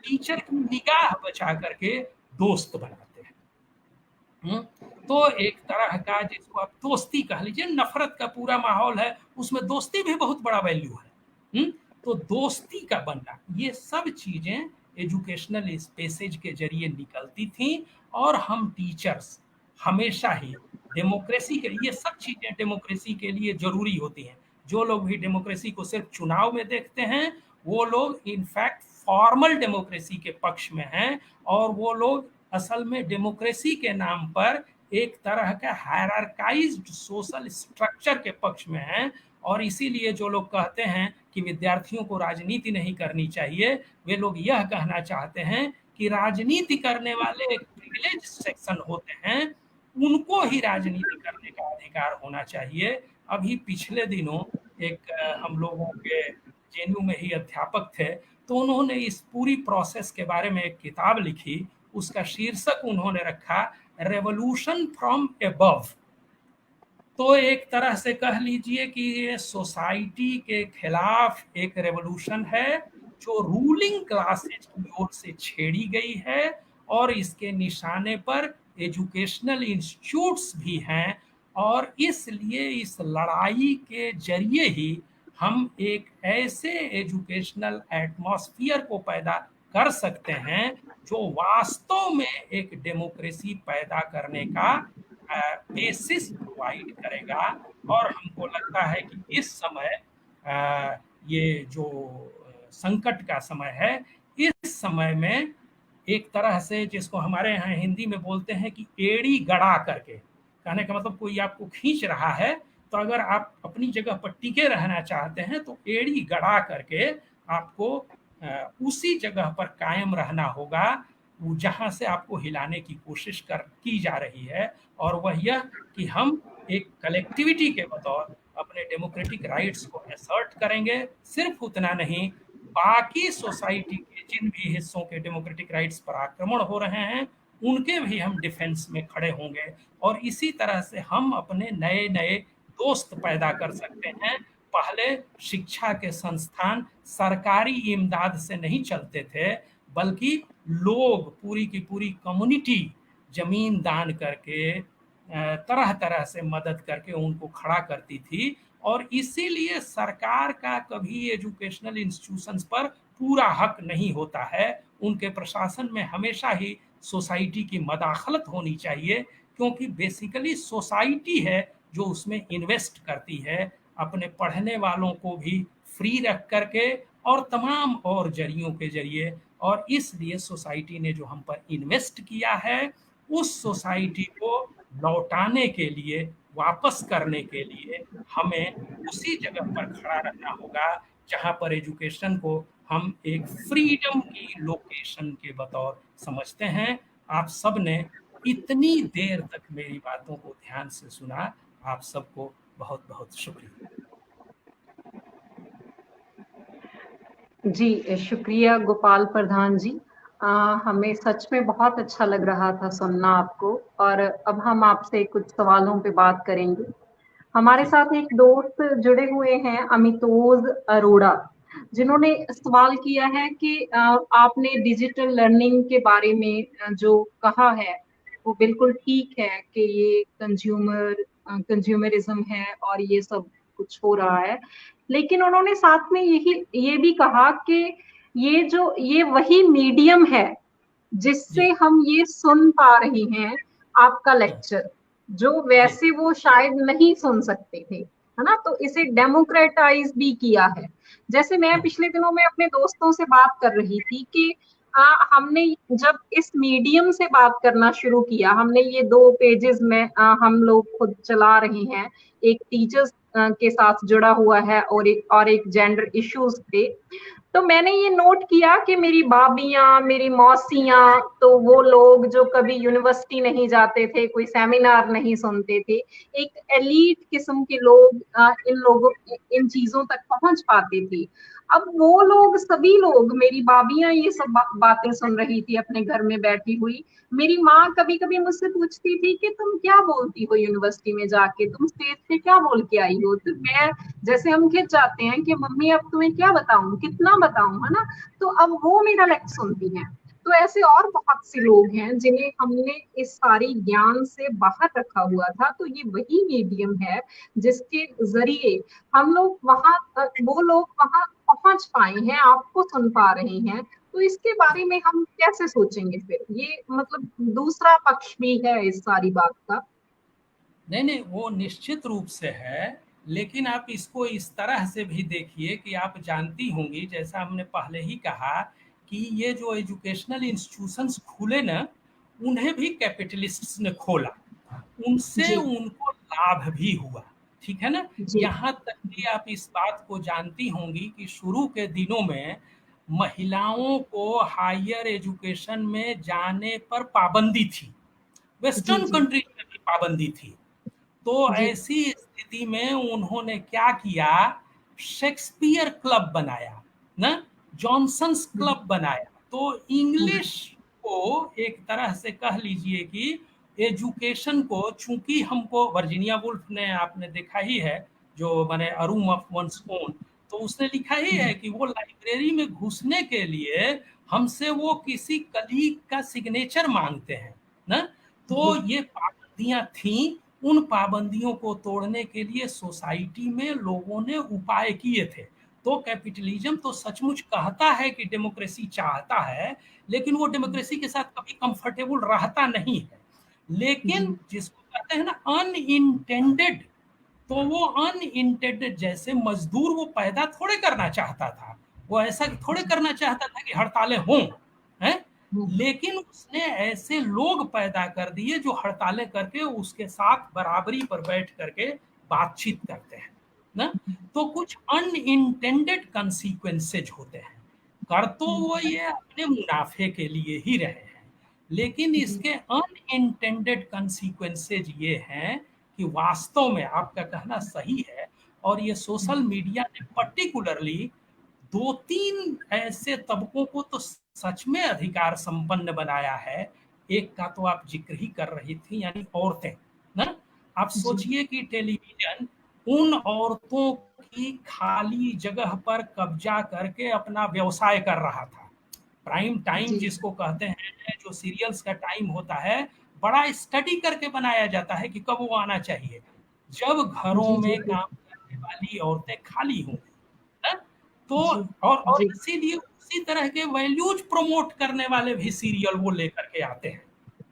टीचर की निगाह बचा करके दोस्त बनाते हैं। तो एक तरह का जिसको आप दोस्ती कह लीजिए, नफरत का पूरा माहौल है, उसमें दोस्ती भी बहुत बड़ा वैल्यू है। तो दोस्ती का बनना, ये सब चीजें एजुकेशनल स्पेसेज के जरिए निकलती थी। और हम टीचर्स हमेशा ही डेमोक्रेसी के लिए, ये सब चीजें डेमोक्रेसी के लिए जरूरी होती हैं। जो लोग भी डेमोक्रेसी को सिर्फ चुनाव में देखते हैं, वो लोग इनफैक्ट फॉर्मल डेमोक्रेसी के पक्ष में हैं, और वो लोग असल में डेमोक्रेसी के नाम पर एक तरह का हायरार्काइज्ड सोशल स्ट्रक्चर के पक्ष में हैं। और इसीलिए जो लोग कहते हैं कि विद्यार्थियों को राजनीति नहीं करनी चाहिए, वे लोग यह कहना चाहते हैं कि राजनीति करने वाले एक प्रिविलेज सेक्शन होते हैं, उनको ही राजनीति करने का अधिकार होना चाहिए। अभी पिछले दिनों एक हम लोगों के जेएनयू में ही अध्यापक थे, तो उन्होंने इस पूरी प्रोसेस के बारे में एक किताब लिखी। उसका शीर्षक उन्होंने रखा रेवोल्यूशन फ्रॉम अबव। तो एक तरह से कह लीजिए कि ये सोसाइटी के खिलाफ एक रेवोल्यूशन है जो रूलिंग क्लासेज की ओर से छेड़ी गई है, और इसके निशाने पर एजुकेशनल इंस्टीट्यूट्स भी हैं। और इसलिए इस लड़ाई के जरिए ही हम एक ऐसे एजुकेशनल एटमॉस्फेयर को पैदा कर सकते हैं जो वास्तव में एक डेमोक्रेसी पैदा करने का बेसिस प्रोवाइड करेगा। और हमको लगता है कि इस समय ये जो संकट का समय है, इस समय में एक तरह से जिसको हमारे यहाँ हिंदी में बोलते हैं कि एड़ी गड़ा करके, कहने का मतलब कोई आपको खींच रहा है, तो अगर आप अपनी जगह पर टिके रहना चाहते हैं तो एड़ी गड़ा करके आपको उसी जगह पर कायम रहना होगा जहां से आपको हिलाने की कोशिश की जा रही है। और वह यह कि हम एक कलेक्टिविटी के बतौर अपने डेमोक्रेटिक राइट्स को असर्ट करेंगे। सिर्फ उतना नहीं, बाकी सोसाइटी के जिन भी हिस्सों के डेमोक्रेटिक राइट्स पर आक्रमण हो रहे हैं, उनके भी हम डिफेंस में खड़े होंगे। और इसी तरह से हम अपने नए नए दोस्त पैदा कर सकते हैं। पहले शिक्षा के संस्थान सरकारी इमदाद से नहीं चलते थे, बल्कि लोग पूरी की पूरी कम्युनिटी जमीन दान करके तरह तरह से मदद करके उनको खड़ा करती थी। और इसीलिए सरकार का कभी एजुकेशनल इंस्टीट्यूशंस पर पूरा हक नहीं होता है। उनके प्रशासन में हमेशा ही सोसाइटी की मदाखलत होनी चाहिए, क्योंकि बेसिकली सोसाइटी है जो उसमें इन्वेस्ट करती है, अपने पढ़ने वालों को भी फ्री रख करके और तमाम और जरियों के जरिए। और इसलिए सोसाइटी ने जो हम पर इन्वेस्ट किया है, उस सोसाइटी को लौटाने के लिए, वापस करने के लिए हमें उसी जगह पर खड़ा रहना होगा जहां पर एजुकेशन को हम एक फ्रीडम की लोकेशन के बतौर समझते हैं। आप सब ने इतनी देर तक मेरी बातों को ध्यान से सुना, आप सबको बहुत बहुत शुक्रिया। जी, शुक्रिया गोपाल प्रधान जी। हमें सच में बहुत अच्छा लग रहा था सुनना आपको। और अब हम आपसे कुछ सवालों पे बात करेंगे। हमारे साथ एक दोस्त जुड़े हुए हैं, अमितोज अरोड़ा, जिन्होंने सवाल किया है कि आपने डिजिटल लर्निंग के बारे में जो कहा है वो बिल्कुल ठीक है कि ये कंज्यूमरिज्म है और ये सब कुछ हो रहा है, लेकिन उन्होंने साथ में ये भी कहा कि ये वही मीडियम है जिससे जी। हम ये सुन पा रहे हैं आपका हाँ, लेक्चर, जो जी। वैसे वो शायद नहीं सुन सकते थे, है ना? तो इसे डेमोक्रेटाइज भी किया है। जैसे मैं हाँ, पिछले दिनों में अपने दोस्तों से बात कर रही थी कि हमने जब इस मीडियम से बात करना शुरू किया, हमने ये 2 पेजेस में हम लोग खुद चला रहे हैं, एक टीचर्स के साथ जुड़ा हुआ है और एक जेंडर इश्यूज पे। तो मैंने ये नोट किया कि मेरी भाभियाँ, मेरी मौसियाँ, तो वो लोग जो कभी यूनिवर्सिटी नहीं जाते थे, कोई सेमिनार नहीं सुनते थे, एक एलीट किस्म के लोग इन चीजों तक पहुंच पाते थे। अब वो लोग, सभी लोग, मेरी भाभियाँ ये सब बातें सुन रही थी अपने घर में बैठी हुई। मेरी माँ कभी कभी मुझसे पूछती थी कि तुम क्या बोलती हो यूनिवर्सिटी में जाके, तुम स्टेज पे क्या बोल के आई हो? तो मैं, जैसे हम खिंच जाते हैं कि मम्मी अब तुम्हें क्या बताऊं, कितना बताऊं, है ना? तो अब वो मेरा लेक्चर सुनती हैं। तो ऐसे और बहुत से लोग हैं जिन्हें हमने इस सारी ज्ञान से बाहर रखा हुआ था। तो ये वही मीडियम है जिसके जरिए हम लोग वहां तक, वो लोग वहां पहुंच पाए हैं, आपको सुन पा रहे हैं। तो इसके बारे में हम कैसे सोचेंगे फिर? ये मतलब दूसरा पक्ष भी है इस सारी बात का। नहीं, नहीं, वो निश्चित रूप से है, लेकिन आप इसको इस तरह से भी देखिए कि आप जानती होंगी, जैसा हमने पहले ही कहा, कि ये जो एजुकेशनल इंस्टीट्यूशंस खुले ना, उन्हें भी कैपिटलिस्ट्स ने खोला। उनसे जी उनको लाभ भी हुआ, ठीक है ना? जी यहाँ तक कि आप इस बात को जानती होंगी कि शुरू के दिनों में महिलाओं को हायर एजुकेशन में जाने पर पाबंदी थी, जी वेस्टर्न जी कंट्रीज में भी पाबंदी थी। तो जी ऐसी स्थिति में उन्होंने क्या किया, शेक्सपियर क्लब बनाया ना, जॉनसन्स क्लब बनाया। तो इंग्लिश को एक तरह से कह लीजिए कि एजुकेशन को, चूंकि हमको वर्जीनिया वुल्फ ने, आपने देखा ही है, जो माने अ रूम ऑफ वंस ओन, तो उसने लिखा ही है कि वो लाइब्रेरी में घुसने के लिए हमसे वो किसी कलीग का सिग्नेचर मांगते हैं ना। तो ये पाबंदियां थीं, उन पाबंदियों को तोड़ने के लिए सोसाइटी में लोगों ने उपाय किए थे। तो कैपिटलिज्म तो सचमुच कहता है कि डेमोक्रेसी चाहता है, लेकिन वो डेमोक्रेसी के साथ कभी कंफर्टेबल रहता नहीं है। लेकिन जी जिसको कहते हैं ना अनइंटेंडेड, तो वो अनइंटेंडेड, जैसे मजदूर वो पैदा थोड़े करना चाहता था, वो ऐसा थोड़े जी करना चाहता था कि हड़तालें हों, हैं? हम्म, लेकिन उसने ऐसे लोग पैदा कर दिए जो हड़तालें करके उसके साथ बराबरी पर बैठ करके बातचीत करते हैं ना। तो कुछ अनइंटेंडेड कंसीक्वेंसेज होते हैं। कर तो वो ये अपने मुनाफे के लिए ही रहे हैं, लेकिन जी इसके अनइंटेंडेड कंसीक्वेंसेज ये हैं कि वास्तव में आपका कहना सही है। और ये सोशल मीडिया ने पर्टिकुलरली 2-3 ऐसे तबकों को तो सच में अधिकार संपन्न बनाया है। एक का तो आप जिक्र ही कर रही थी, यानी औरतें ना। आप जी सोचिए कि टेलीविजन उन औरतों की खाली जगह पर कब्जा करके अपना व्यवसाय कर रहा था। प्राइम टाइम जी जिसको कहते हैं, जो सीरियल्स का टाइम होता है, बड़ा स्टडी करके बनाया जाता है कि कब वो आना चाहिए, जब घरों जी जी में काम करने वाली औरतें खाली होंगी ना। तो जी और जी इसीलिए उसी तरह के वैल्यूज प्रमोट करने वाले भी सीरियल वो लेकर के आते हैं।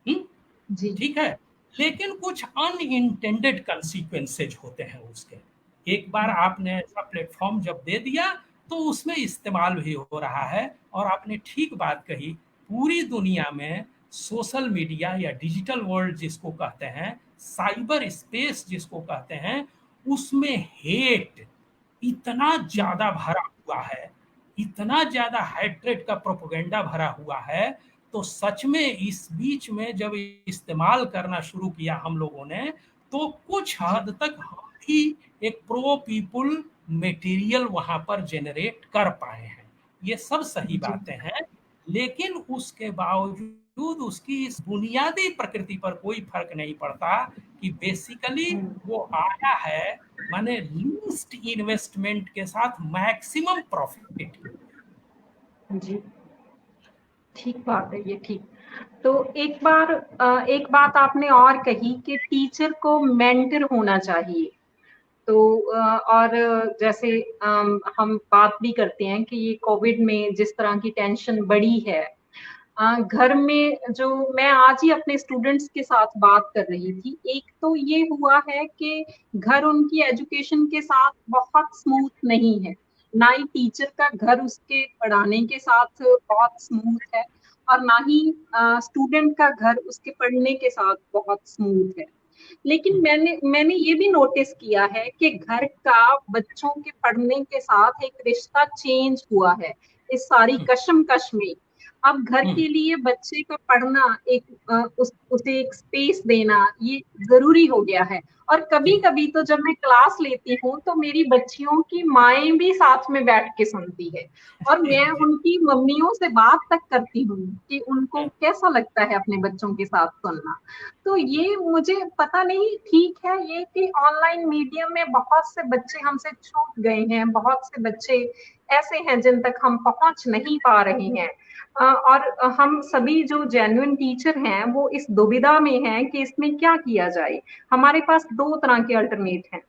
हुँ? जी ठीक है, लेकिन कुछ अनइंटेंडेड कंसीक्वेंसेज होते हैं उसके। एक बार आपने ऐसा प्लेटफॉर्म जब दे दिया, तो उसमें इस्तेमाल भी हो रहा है। और आपने ठीक बात कही, पूरी दुनिया में सोशल मीडिया या डिजिटल वर्ल्ड जिसको कहते हैं, साइबर स्पेस जिसको कहते हैं, उसमें हेट इतना ज्यादा भरा हुआ है, इतना ज्यादा हाइट्रेट का प्रोपोगंडा भरा हुआ है। तो सच में इस बीच में जब इस्तेमाल करना शुरू किया हम लोगों ने, तो कुछ जी हद तक हम भी एक प्रो पीपुल मटेरियल वहां पर जनरेट कर पाए हैं। ये सब सही जी बातें हैं, लेकिन उसके बावजूद उसकी इस बुनियादी प्रकृति पर कोई फर्क नहीं पड़ता कि बेसिकली वो आया है, माने लीस्ट इन्वेस्टमेंट के साथ मैक्सिमम प्रॉफिट। जी ठीक बात है ये, ठीक। तो एक बात आपने और कही कि टीचर को मेंटर होना चाहिए। तो और जैसे हम बात भी करते हैं कि ये कोविड में जिस तरह की टेंशन बढ़ी है, घर में जो मैं आज ही अपने स्टूडेंट्स के साथ बात कर रही थी, एक तो ये हुआ है कि घर उनकी एजुकेशन के साथ बहुत स्मूथ नहीं है, ना ही टीचर का घर उसके पढ़ाने के साथ बहुत स्मूथ है, और ना ही स्टूडेंट का घर उसके पढ़ने के साथ बहुत स्मूथ है। लेकिन मैंने मैंने ये भी नोटिस किया है कि घर का बच्चों के पढ़ने के साथ एक रिश्ता चेंज हुआ है इस सारी कशमकश में। अब घर के लिए बच्चे का पढ़ना, उसे एक स्पेस देना, ये जरूरी हो गया है। और कभी कभी तो जब मैं क्लास लेती हूँ तो मेरी बच्चियों की माएं भी साथ में बैठ के सुनती है, और मैं उनकी मम्मियों से बात तक करती हूँ कि उनको कैसा लगता है अपने बच्चों के साथ सुनना। तो ये मुझे पता नहीं, ठीक है ये कि ऑनलाइन मीडियम में बहुत से बच्चे हमसे छूट गए हैं, बहुत से बच्चे ऐसे हैं जिन तक हम पहुंच नहीं पा रहे हैं, और हम सभी जो जेन्युइन टीचर हैं वो इस दुविधा में हैं कि इसमें क्या किया जाए। हमारे पास दो तरह के अल्टरनेट हैं।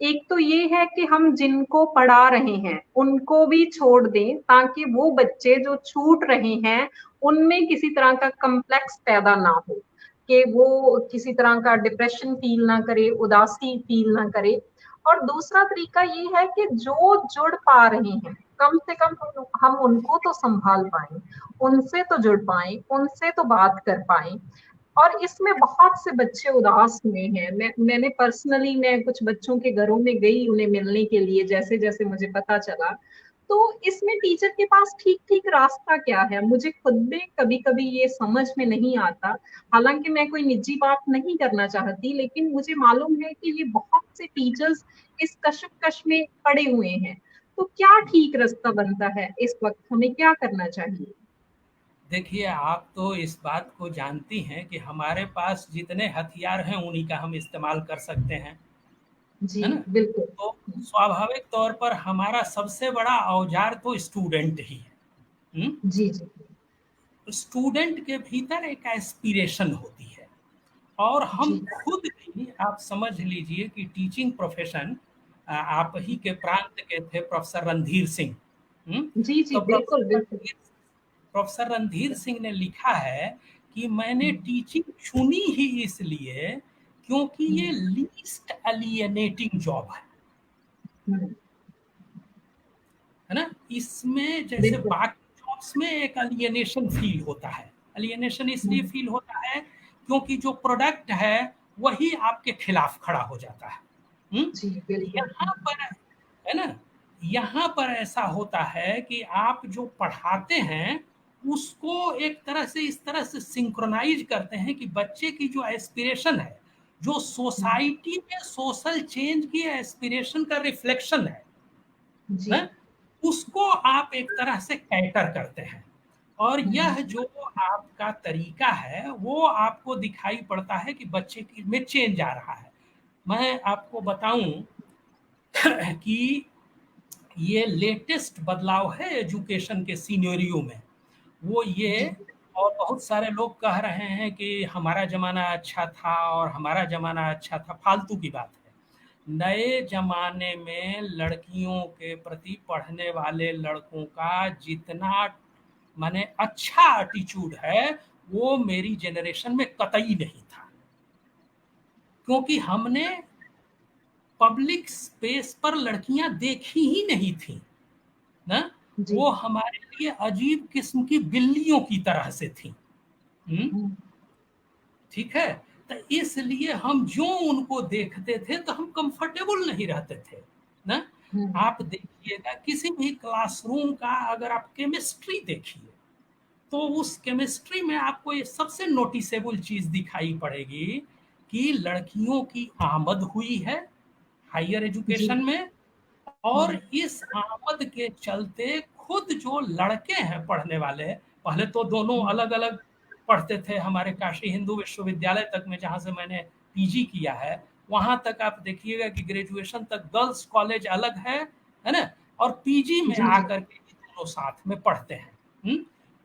एक तो ये है कि हम जिनको पढ़ा रहे हैं उनको भी छोड़ दें, ताकि वो बच्चे जो छूट रहे हैं उनमें किसी तरह का कम्प्लेक्स पैदा ना हो, कि वो किसी तरह का डिप्रेशन फील ना करे, उदासी फील ना करे। और दूसरा तरीका ये है कि जो जुड़ पा रहे हैं कम से कम हम उनको तो संभाल पाए, उनसे तो जुड़ पाए, उनसे तो बात कर पाए। और इसमें बहुत से बच्चे उदास हुए हैं। मैंने पर्सनली मैं कुछ बच्चों के घरों में गई उन्हें मिलने के लिए, जैसे जैसे मुझे पता चला। तो इसमें टीचर के पास ठीक ठीक रास्ता क्या है, मुझे खुद में कभी कभी ये समझ में नहीं आता। हालांकि मैं कोई निजी बात नहीं करना चाहती, लेकिन मुझे मालूम है कि ये बहुत से टीचर्स इस कश्मकश में पड़े हुए हैं। तो क्या ठीक रास्ता बनता है, इस वक्त हमें क्या करना चाहिए? देखिए, आप तो इस बात को जानती हैं कि हमारे पास जितने हथियार हैं उन्हीं का हम इस्तेमाल कर सकते हैं, जी है ना? बिल्कुल। तो स्वाभाविक तौर पर हमारा सबसे बड़ा औजार तो स्टूडेंट ही है। हुँ? जी जी। स्टूडेंट के भीतर एक एस्पिरेशन होती है, और हम जी खुद भी आप समझ लीजिए कि टीचिंग प्रोफेशन, आप ही के प्रांत के थे प्रोफेसर रणधीर सिंह। जी जी तो बिल्कुल बिल्कुल। प्रोफेसर रणधीर सिंह ने लिखा है कि मैंने टीचिंग चुनी ही इसलिए क्योंकि ये लीस्ट एलियनेटिंग जॉब हम्म, है ना? इसमें जैसे बिल्कुल। बाकी जॉब्स में एक अलियनेशन फील होता है। अलियनेशन इसलिए हम्म, फील होता है क्योंकि जो प्रोडक्ट है वही आपके खिलाफ खड़ा हो जाता है। हुँ? जी बिल्कुल। यहाँ पर, है ना? यहाँ पर ऐसा होता है कि आप जो पढ़ाते हैं उसको एक तरह से इस तरह से सिंक्रोनाइज करते हैं कि बच्चे की जो एस्पिरेशन है, जो हम्म, सोसाइटी में सोशल चेंज की एस्पिरेशन का रिफ्लेक्शन है जी। ना, उसको आप एक तरह से कैटर करते हैं। और हम्म, यह जो आपका तरीका है वो आपको दिखाई पड़ता है कि बच्चे की में चेंज आ रहा है। मैं आपको बताऊं कि ये लेटेस्ट बदलाव है एजुकेशन के सिनेरियो में, वो ये। जी और बहुत सारे लोग कह रहे हैं कि हमारा ज़माना अच्छा था और हमारा ज़माना अच्छा था, फालतू की बात है। नए ज़माने में लड़कियों के प्रति पढ़ने वाले लड़कों का जितना माने अच्छा एटीट्यूड है, वो मेरी जनरेशन में कतई नहीं था। क्योंकि हमने पब्लिक स्पेस पर लड़कियां देखी ही नहीं थी ना, जी। वो हमारे लिए अजीब किस्म की बिल्लियों की तरह से थी। हम्म, हम्म, ठीक है। तो इसलिए हम जो उनको देखते थे तो हम कंफर्टेबल नहीं रहते थे ना। हम्म, आप देखिएगा किसी भी क्लासरूम का, अगर आप केमिस्ट्री देखिए तो उस केमिस्ट्री में आपको ये सबसे नोटिसेबल चीज दिखाई पड़ेगी कि लड़कियों की आमद हुई है हायर जी। एजुकेशन में। और हम्म, इस आमद के चलते खुद जो लड़के हैं पढ़ने वाले, पहले तो दोनों हम्म, अलग अलग पढ़ते थे। हमारे काशी हिंदू विश्वविद्यालय तक में जहाँ से मैंने पीजी किया है, वहां तक आप देखिएगा कि ग्रेजुएशन तक गर्ल्स कॉलेज अलग है ना? और पीजी में जी जी। आकर के ये दोनों साथ में पढ़ते हैं। जी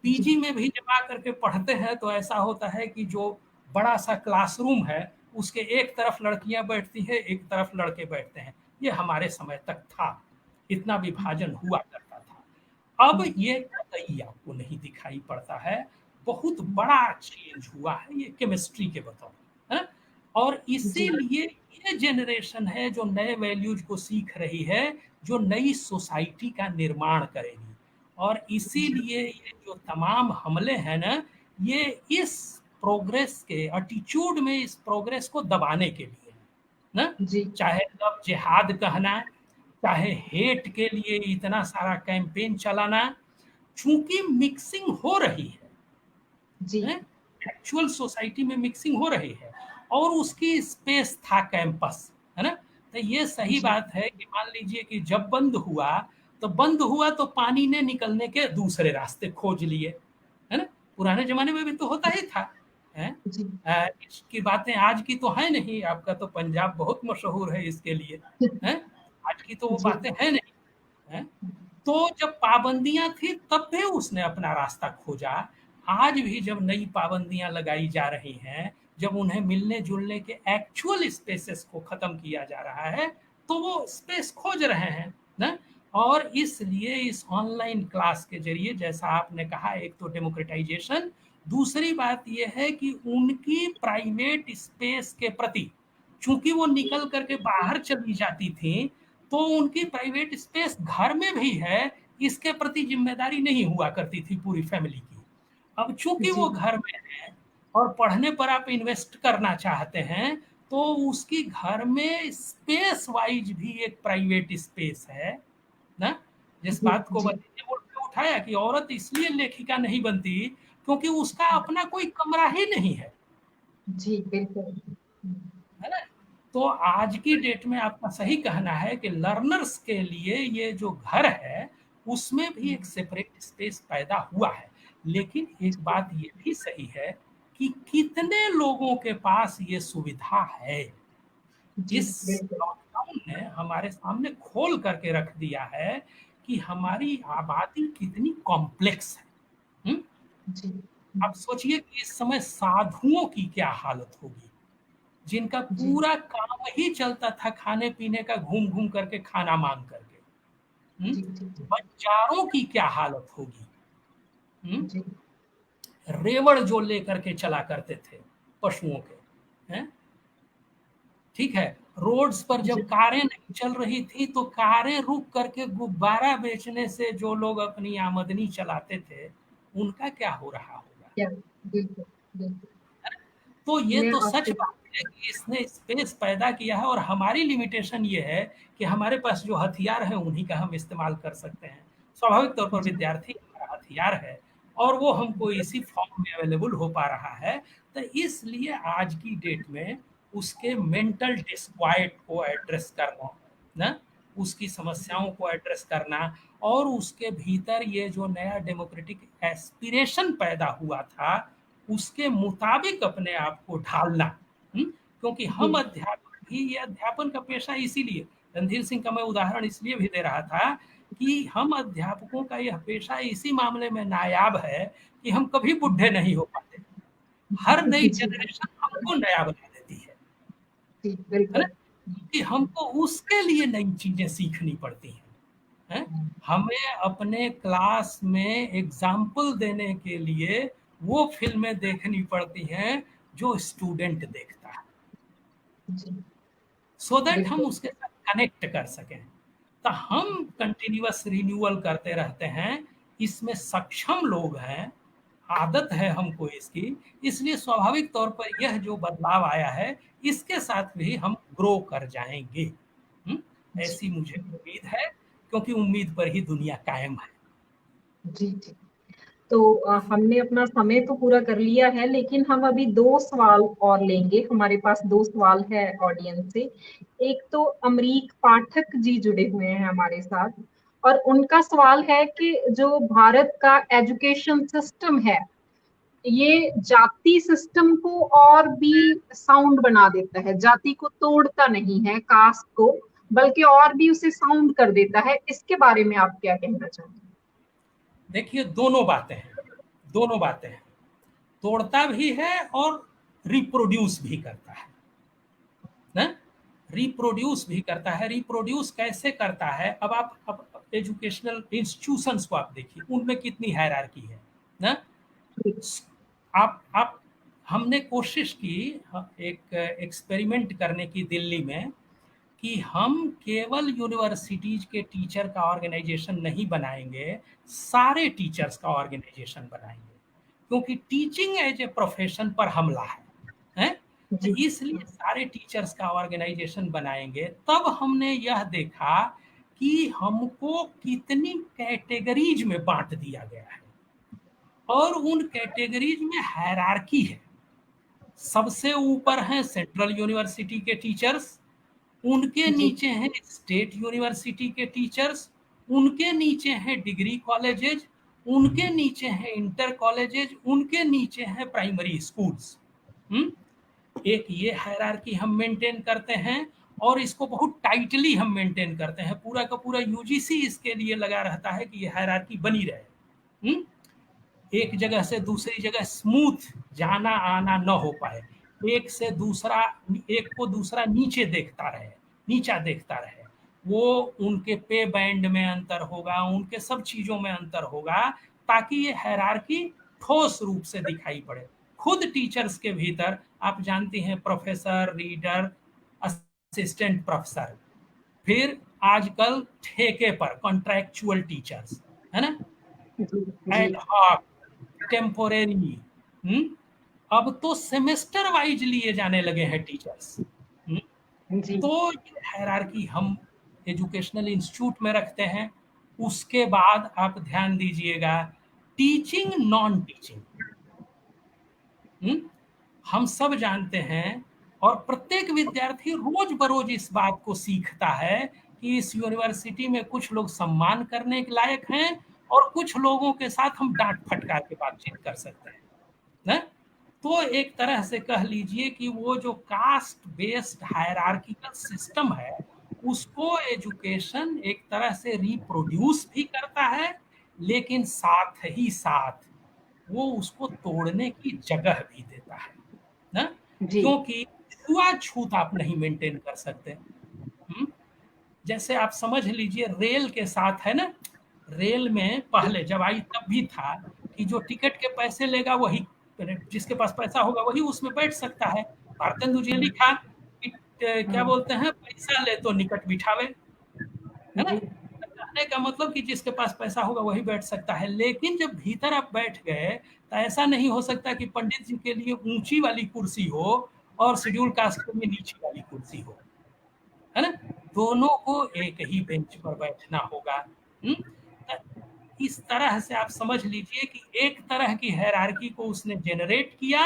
पीजी में भी जब आकर के पढ़ते हैं तो ऐसा होता है कि जो बड़ा सा क्लासरूम है उसके एक तरफ लड़कियां बैठती हैं, एक तरफ लड़के बैठते हैं। ये हमारे समय तक था, इतना विभाजन हुआ करता था। अब ये कतई आपको नहीं दिखाई पड़ता है, बहुत बड़ा चेंज हुआ है ये केमिस्ट्री के बतौर, है ना? और जी इसीलिए ये जनरेशन है जो नए वैल्यूज को सीख रही है, जो नई सोसाइटी का निर्माण करेगी। और जी इसीलिए ये जो तमाम हमले हैं ना, ये इस प्रोग्रेस के एटीट्यूड में इस प्रोग्रेस को दबाने के लिए है ना। जी चाहे तब जिहाद कहना, चाहे हेट के लिए इतना सारा कैंपेन चलाना, चूंकि मिक्सिंग हो रही जी है, एक्चुअल सोसाइटी में मिक्सिंग हो रही है, और उसकी स्पेस था कैंपस, है ना। तो ये सही जी बात है कि मान लीजिए कि जब बंद हुआ तो पानी ने निकलने के दूसरे रास्ते खोज लिए, है ना। पुराने जमाने में भी तो होता ही था, है। जी इसकी बातें आज की तो है नहीं, आपका तो पंजाब बहुत मशहूर है इसके लिए, है। आज की तो वो जी बातें है नहीं, है। तो जब पाबंदियां थी तब भी उसने अपना रास्ता खोजा। आज भी जब नई पाबंदियां लगाई जा रही हैं, जब उन्हें मिलने जुलने के एक्चुअल स्पेसेस को खत्म किया जा रहा है, तो वो स्पेस खोज रहे हैं ना। और इसलिए इस ऑनलाइन क्लास के जरिए, जैसा आपने कहा, एक तो डेमोक्रेटाइजेशन, दूसरी बात यह है कि उनकी प्राइवेट स्पेस के प्रति, चूंकि वो निकल करके बाहर चली जाती थी, तो उनकी प्राइवेट स्पेस घर में भी है, इसके प्रति जिम्मेदारी नहीं हुआ करती थी पूरी फैमिली की। अब चूंकि जी वो घर में है और पढ़ने पर आप इन्वेस्ट करना चाहते हैं, तो उसकी घर में स्पेस वाइज भी एक प्राइवेट स्पेस है ना। जिस जी बात को जी बच्चे बोल के उठाया कि औरत इसलिए लेखिका नहीं बनती क्योंकि उसका अपना कोई कमरा ही नहीं जी बिल्कुल। है ना। तो आज की डेट में आपका सही कहना है कि लर्नर्स के लिए ये जो घर है, उसमें भी एक सेपरेट स्पेस पैदा हुआ है। लेकिन एक बात ये भी सही है कि कितने लोगों के पास ये सुविधा है। जी इस बिल्कुल। लॉकडाउन ने हमारे सामने खोल करके रख दिया है कि हमारी आबादी कितनी कॉम्प्लेक्स है। हुँ? जी आप सोचिए कि इस समय साधुओं की क्या हालत होगी, जिनका जी पूरा काम ही चलता था खाने पीने का, घूम घूम करके खाना मांग करके। हम्म? जी जी बंजारों की क्या हालत होगी। हम्म? जी रेवड़ जो लेकर के चला करते थे पशुओं के, हैं? ठीक है। रोड्स पर जी जब कारें नहीं चल रही थी तो कारें रुक करके गुब्बारा बेचने से जो लोग अपनी आमदनी चलाते थे, उनका क्या हो रहा होगा। क्या बिल्कुल बिल्कुल। तो ये मैं तो सच आपसे बात है कि इसने स्पेस पैदा किया है, और हमारी लिमिटेशन ये है कि हमारे पास जो हथियार है उन्हीं का हम इस्तेमाल कर सकते हैं। स्वाभाविक तौर पर जी विद्यार्थी हमारा हथियार है, और वो हमको इसी फॉर्म में अवेलेबल हो पा रहा है। तो इसलिए आज की डेट में उसके मेंटल डिस्क्वाइट को एड्रेस करना ना, उसकी समस्याओं को एड्रेस करना, और उसके भीतर ये जो नया डेमोक्रेटिक एस्पिरेशन पैदा हुआ था, उसके मुताबिक अपने आप को ढालना। क्योंकि हम जी अध्यापक भी, ये अध्यापन का पेशा इसीलिए, रणधीर सिंह का मैं उदाहरण इसलिए भी दे रहा था कि हम अध्यापकों का यह पेशा इसी मामले में नायाब है कि हम कभी बुढ़े नहीं हो पाते। हर नई जी जनरेशन हमको नया बना देती जी है ना। बिल्कुल। क्योंकि हमको उसके लिए नई चीजें सीखनी पड़ती हैं। हमें अपने क्लास में एग्जाम्पल देने के लिए वो फिल्में देखनी पड़ती हैं जो स्टूडेंट देखता है, जी सो दैट हम बिल्कुल। उसके साथ कनेक्ट कर सकें। तो हम कंटिन्यूअस रिन्यूअल करते रहते हैं, इसमें सक्षम लोग हैं, आदत है हमको इसकी, इसलिए स्वाभाविक तौर पर यह जो बदलाव आया है, इसके साथ भी हम ग्रो कर जाएंगे। हम्म? जी ऐसी मुझे उम्मीद है, क्योंकि उम्मीद पर ही दुनिया कायम है। जी जी। तो हमने अपना समय तो पूरा कर लिया है, लेकिन हम अभी दो सवाल और लेंगे। हमारे पास दो सवाल है ऑडियंस से। एक तो अमरीक पाठक जी जुड़े हुए हैं हमारे साथ, और उनका सवाल है कि जो भारत का एजुकेशन सिस्टम है, ये जाति सिस्टम को और भी साउंड बना देता है, जाति को तोड़ता नहीं है, कास्ट को, बल्कि और भी उसे साउंड कर देता है। इसके बारे में आप क्या कहना चाहेंगे? देखिए, दोनों बातें हैं, दोनों बातें हैं। तोड़ता भी है और रिप्रोड्यूस भी करता है ना। रिप्रोड्यूस भी करता है। रिप्रोड्यूस कैसे करता है? अब एजुकेशनल इंस्टीट्यूशंस को आप देखिए, उनमें कितनी हायरार्की है ना। आप हमने कोशिश की एक एक्सपेरिमेंट करने की दिल्ली में, कि हम केवल यूनिवर्सिटीज के टीचर का ऑर्गेनाइजेशन नहीं बनाएंगे, सारे टीचर्स का ऑर्गेनाइजेशन बनाएंगे, क्योंकि टीचिंग एज ए प्रोफेशन पर हमला है? तो जी इसलिए सारे टीचर्स का ऑर्गेनाइजेशन बनाएंगे। तब हमने यह देखा कि हमको कितनी कैटेगरीज में बांट दिया गया है, और उन कैटेगरीज में हायरार्की है। सबसे ऊपर हैं सेंट्रल यूनिवर्सिटी के टीचर्स, उनके जी नीचे हैं स्टेट यूनिवर्सिटी के टीचर्स, उनके नीचे हैं डिग्री कॉलेजेज, उनके नीचे हैं इंटर कॉलेजेज, उनके नीचे हैं प्राइमरी स्कूल्स। एक ये हायरार्की हम मेंटेन करते हैं, और इसको बहुत टाइटली हम मेंटेन करते हैं। पूरा का पूरा यूजीसी इसके लिए लगा रहता है कि ये हायरार्की बनी रहे, एक जगह से दूसरी जगह स्मूथ जाना आना न हो पाए, एक से दूसरा, एक को दूसरा नीचे देखता रहे, नीचा देखता रहे। वो उनके पे बैंड में अंतर होगा, उनके सब चीजों में अंतर होगा, ताकि ये हायरार्की ठोस रूप से दिखाई पड़े। खुद टीचर्स के भीतर आप जानती हैं, प्रोफेसर, रीडर, असिस्टेंट प्रोफेसर, फिर आजकल ठेके पर कॉन्ट्रैक्चुअल टीचर्स, है ना, जी जी एड हॉक, टेम्पोरेरी, अब तो सेमेस्टर वाइज लिए जाने लगे हैं टीचर्स। जी तो ये हायरार्की हम एजुकेशनल इंस्टीट्यूट में रखते हैं। उसके बाद आप ध्यान दीजिएगा, टीचिंग नॉन टीचिंग, हम सब जानते हैं, और प्रत्येक विद्यार्थी रोज बरोज इस बात को सीखता है कि इस यूनिवर्सिटी में कुछ लोग सम्मान करने के लायक हैं, और कुछ लोगों के साथ हम डांट फटकार के बातचीत कर सकते हैं ना। तो एक तरह से कह लीजिए कि वो जो कास्ट बेस्ड हायरार्किकल सिस्टम है, उसको एजुकेशन एक तरह से रिप्रोड्यूस भी करता है, लेकिन साथ ही साथ वो उसको तोड़ने की जगह भी देता है ना। जी क्योंकि छुआछूत आप नहीं मेंटेन कर सकते। जैसे आप समझ लीजिए, रेल के साथ है ना, रेल में पहले जब आई तब भी था कि जो टिकट के पैसे लेगा वही, जिसके पास पैसा होगा वही उसमें बैठ सकता है। भारतेंदु जी लिखा कि क्या बोलते हैं, पैसा ले तो निकट बिठावे, है ना। जी तो कहने का मतलब कि जिसके पास पैसा होगा वही बैठ सकता है। लेकिन जब भीतर आप बैठ गए, तो ऐसा नहीं हो सकता कि पंडित जी के लिए ऊंची वाली कुर्सी हो और शेड्यूल कास्ट के लिए नीची वाली कुर्सी हो, है ना। दोनों को एक ही बेंच पर बैठना होगा। तो इस तरह से आप समझ लीजिए कि एक तरह की हायरार्की को उसने जनरेट किया,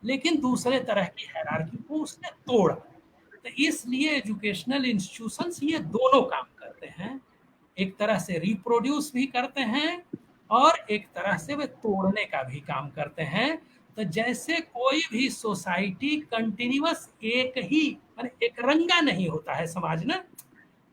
लेकिन दूसरे तरह की हायरार्की को उसने तोड़ा। तो इसलिए एजुकेशनल इंस्टीट्यूशंस ये दोनों काम करते हैं, एक तरह से रिप्रोड्यूस भी करते हैं, और एक तरह से वे तोड़ने का भी काम करते हैं। तो जैसे कोई भी सोसाइटी कंटिन्यूअस एक ही, माने एक रंगा नहीं होता है समाज ना,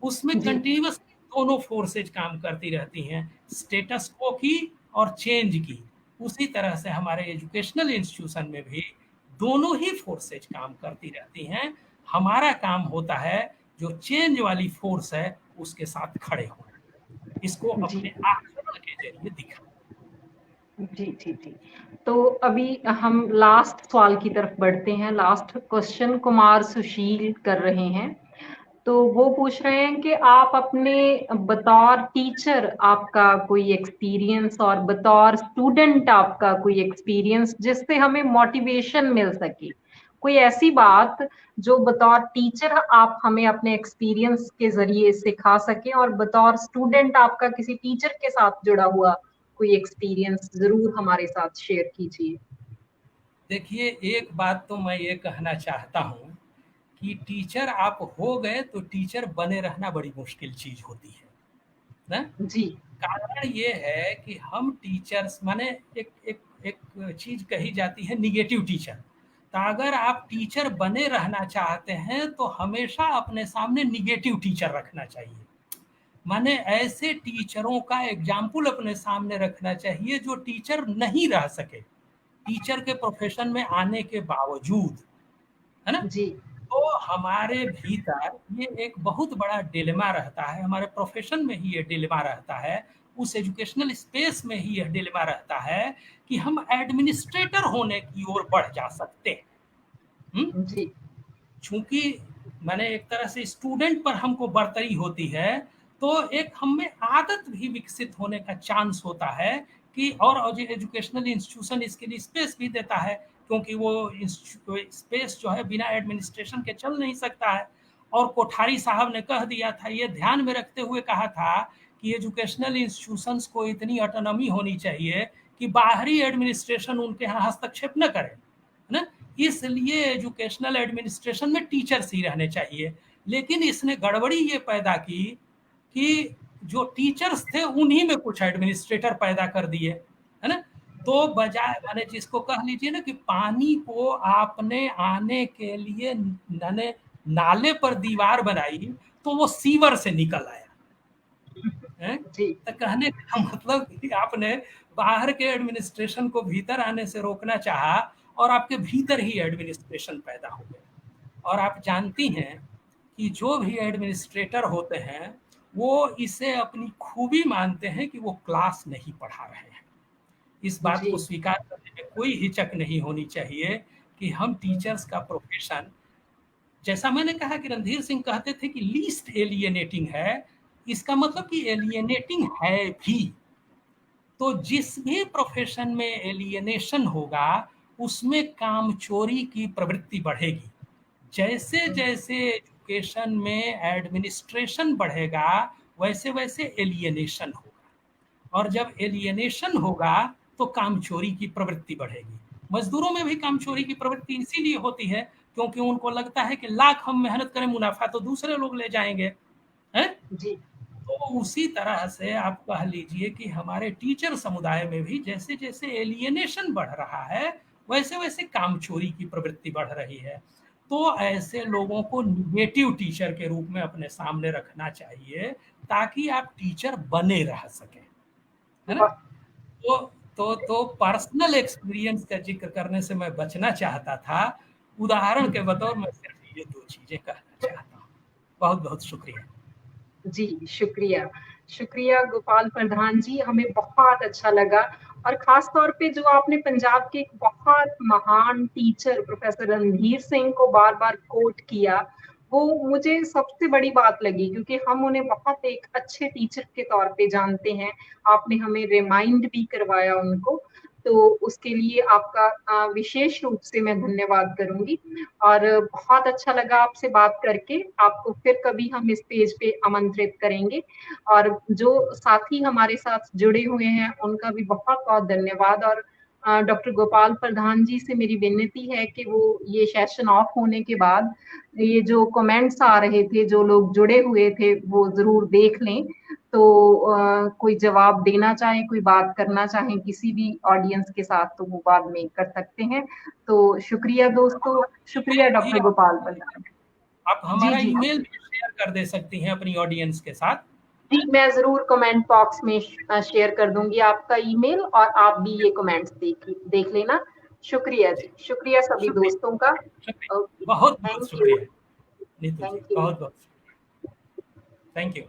उसमें जी कंटिन्यूअस दोनों फोर्सेज काम करती रहती हैं, स्टेटस को की और चेंज की। उसी तरह से हमारे एजुकेशनल इंस्टीट्यूशन में भी दोनों ही फोर्सेज काम करती रहती हैं। हमारा काम होता है जो चेंज वाली फोर्स है उसके साथ खड़े होना, इसको जी अपने आचरण के जरिए दिखाना। जी जी जी। तो अभी हम लास्ट सवाल की तरफ बढ़ते हैं। लास्ट क्वेश्चन कुमार सुशील कर रहे हैं। तो वो पूछ रहे हैं कि आप अपने बतौर टीचर आपका कोई एक्सपीरियंस और बतौर स्टूडेंट आपका कोई एक्सपीरियंस जिससे हमें मोटिवेशन मिल सके, कोई ऐसी बात जो बतौर टीचर आप हमें अपने एक्सपीरियंस के जरिए सिखा सके, और बतौर स्टूडेंट आपका किसी टीचर के साथ जुड़ा हुआ कोई एक्सपीरियंस जरूर हमारे साथ शेयर कीजिए। देखिए, एक बात तो मैं ये कहना चाहता हूँ कि टीचर आप हो गए तो टीचर बने रहना बड़ी मुश्किल चीज होती है ना। जी कारण ये है कि हम टीचर्स माने, एक एक एक चीज कही जाती है निगेटिव टीचर। तो अगर आप टीचर बने रहना चाहते हैं तो हमेशा अपने सामने निगेटिव टीचर रखना चाहिए। माने ऐसे टीचरों का एग्जाम्पल अपने सामने रखना चाहिए जो टीचर नहीं रह सके, टीचर के प्रोफेशन में आने के बावजूद, है ना। जी तो हमारे भीतर ये एक बहुत बड़ा डिलेमा रहता है, हमारे प्रोफेशन में ही ये डिलेमा रहता है, उस एजुकेशनल स्पेस में ही यह डिलेमा रहता है कि हम एडमिनिस्ट्रेटर होने की ओर बढ़ जा सकते हैं। जी चूंकि मैंने एक तरह से स्टूडेंट पर हमको बर्तरी होती है, तो एक हम में आदत भी विकसित होने का चांस होता है कि, और एजुकेशनल इंस्टीट्यूशन इसके लिए स्पेस भी देता है, क्योंकि वो स्पेस जो है बिना एडमिनिस्ट्रेशन के चल नहीं सकता है। और कोठारी साहब ने कह दिया था, ये ध्यान में रखते हुए कहा था कि एजुकेशनल इंस्टीट्यूशंस को इतनी ऑटोनॉमी होनी चाहिए कि बाहरी एडमिनिस्ट्रेशन उनके यहाँ हस्तक्षेप न करे, है ना। इसलिए एजुकेशनल एडमिनिस्ट्रेशन में टीचर्स ही रहने चाहिए। लेकिन इसने गड़बड़ी ये पैदा की कि जो टीचर्स थे उन्हीं में कुछ एडमिनिस्ट्रेटर पैदा कर दिए, है ना। तो बजाय, माने जिसको कह लीजिए ना कि पानी को आपने आने के लिए नाले पर दीवार बनाई तो वो सीवर से निकल आया है। जी तो कहने का मतलब कि आपने बाहर के एडमिनिस्ट्रेशन को भीतर आने से रोकना चाहा और आपके भीतर ही एडमिनिस्ट्रेशन पैदा हो गया। और आप जानती हैं कि जो भी एडमिनिस्ट्रेटर होते हैं वो इसे अपनी खूबी मानते हैं कि वो क्लास नहीं पढ़ा रहे हैं। इस बात जी को स्वीकार करने में कोई हिचक नहीं होनी चाहिए कि हम टीचर्स का प्रोफेशन, जैसा मैंने कहा कि रणधीर सिंह कहते थे कि लीस्ट एलियनेटिंग है, इसका मतलब कि एलियनेटिंग है भी। तो जिस भी प्रोफेशन में एलियनेशन होगा उसमें कामचोरी की प्रवृत्ति बढ़ेगी। जैसे जैसे एजुकेशन में एडमिनिस्ट्रेशन बढ़ेगा वैसे वैसे एलियनेशन होगा, और जब एलियनेशन होगा तो कामचोरी की प्रवृत्ति बढ़ेगी। मजदूरों में भी कामचोरी की प्रवृत्ति इसीलिए होती है क्योंकि उनको लगता है कि लाख हम मेहनत करें मुनाफा तो दूसरे लोग ले जाएंगे, हैं। जी तो उसी तरह से आप कह लीजिए कि हमारे टीचर समुदाय में भी जैसे जैसे एलियनेशन बढ़ रहा है वैसे वैसे कामचोरी की प्रवृत्ति बढ़ रही है। तो ऐसे लोगों को निगेटिव टीचर के रूप में अपने सामने रखना चाहिए ताकि आप टीचर बने रह सकें, है ना। वाह, तो पर्सनल एक्सपीरियंस का जिक्र करने से मैं बचना चाहता था। उदाहरण के बतौर मैं सिर्फ ये दो चीजें कहना चाहता हूँ। बहुत बहुत शुक्रिया। जी शुक्रिया। शुक्रिया गोपाल प्रधान जी, हमें बहुत अच्छा लगा। और खास तौर पे जो आपने पंजाब के एक बहुत महान टीचर प्रोफेसर रणधीर सिंह को बार बार कोट किया, वो मुझे सबसे बड़ी बात लगी, क्योंकि हम उन्हें बहुत एक अच्छे टीचर के तौर पे जानते हैं। आपने हमें रिमाइंड भी करवाया उनको, तो उसके लिए आपका विशेष रूप से मैं धन्यवाद करूंगी। और बहुत अच्छा लगा आपसे बात करके। आपको फिर कभी हम इस पेज पे आमंत्रित करेंगे। और जो साथी हमारे साथ जुड़े हुए हैं उनका भी बहुत बहुत धन्यवाद। और डॉक्टर गोपाल प्रधान जी से मेरी विनती है कि वो ये सेशन ऑफ होने के बाद ये जो कमेंट्स आ रहे थे, जो लोग जुड़े हुए थे, वो जरूर देख लें। तो कोई जवाब देना चाहे, कोई बात करना चाहे किसी भी ऑडियंस के साथ, तो वो बाद में कर सकते हैं। तो शुक्रिया दोस्तों, शुक्रिया ईमेल भी डॉक्टर गोपाल प्रधान। आप जी हमारा जी ईमेल भी शेयर कर दे सकती हैं अपनी ऑडियंस के साथ। जी, मैं जरूर कमेंट बॉक्स में शेयर कर दूंगी आपका ईमेल, और आप भी ये कमेंट्स देख लेना। शुक्रिया जी, जी, शुक्रिया सभी शुक्रिया, दोस्तों का। शुक्रिया, ओके, बहुत बहुत थैंक यू। शुक्रिया नीतू जी, थैंक यू। बहुत बहुत थैंक यू।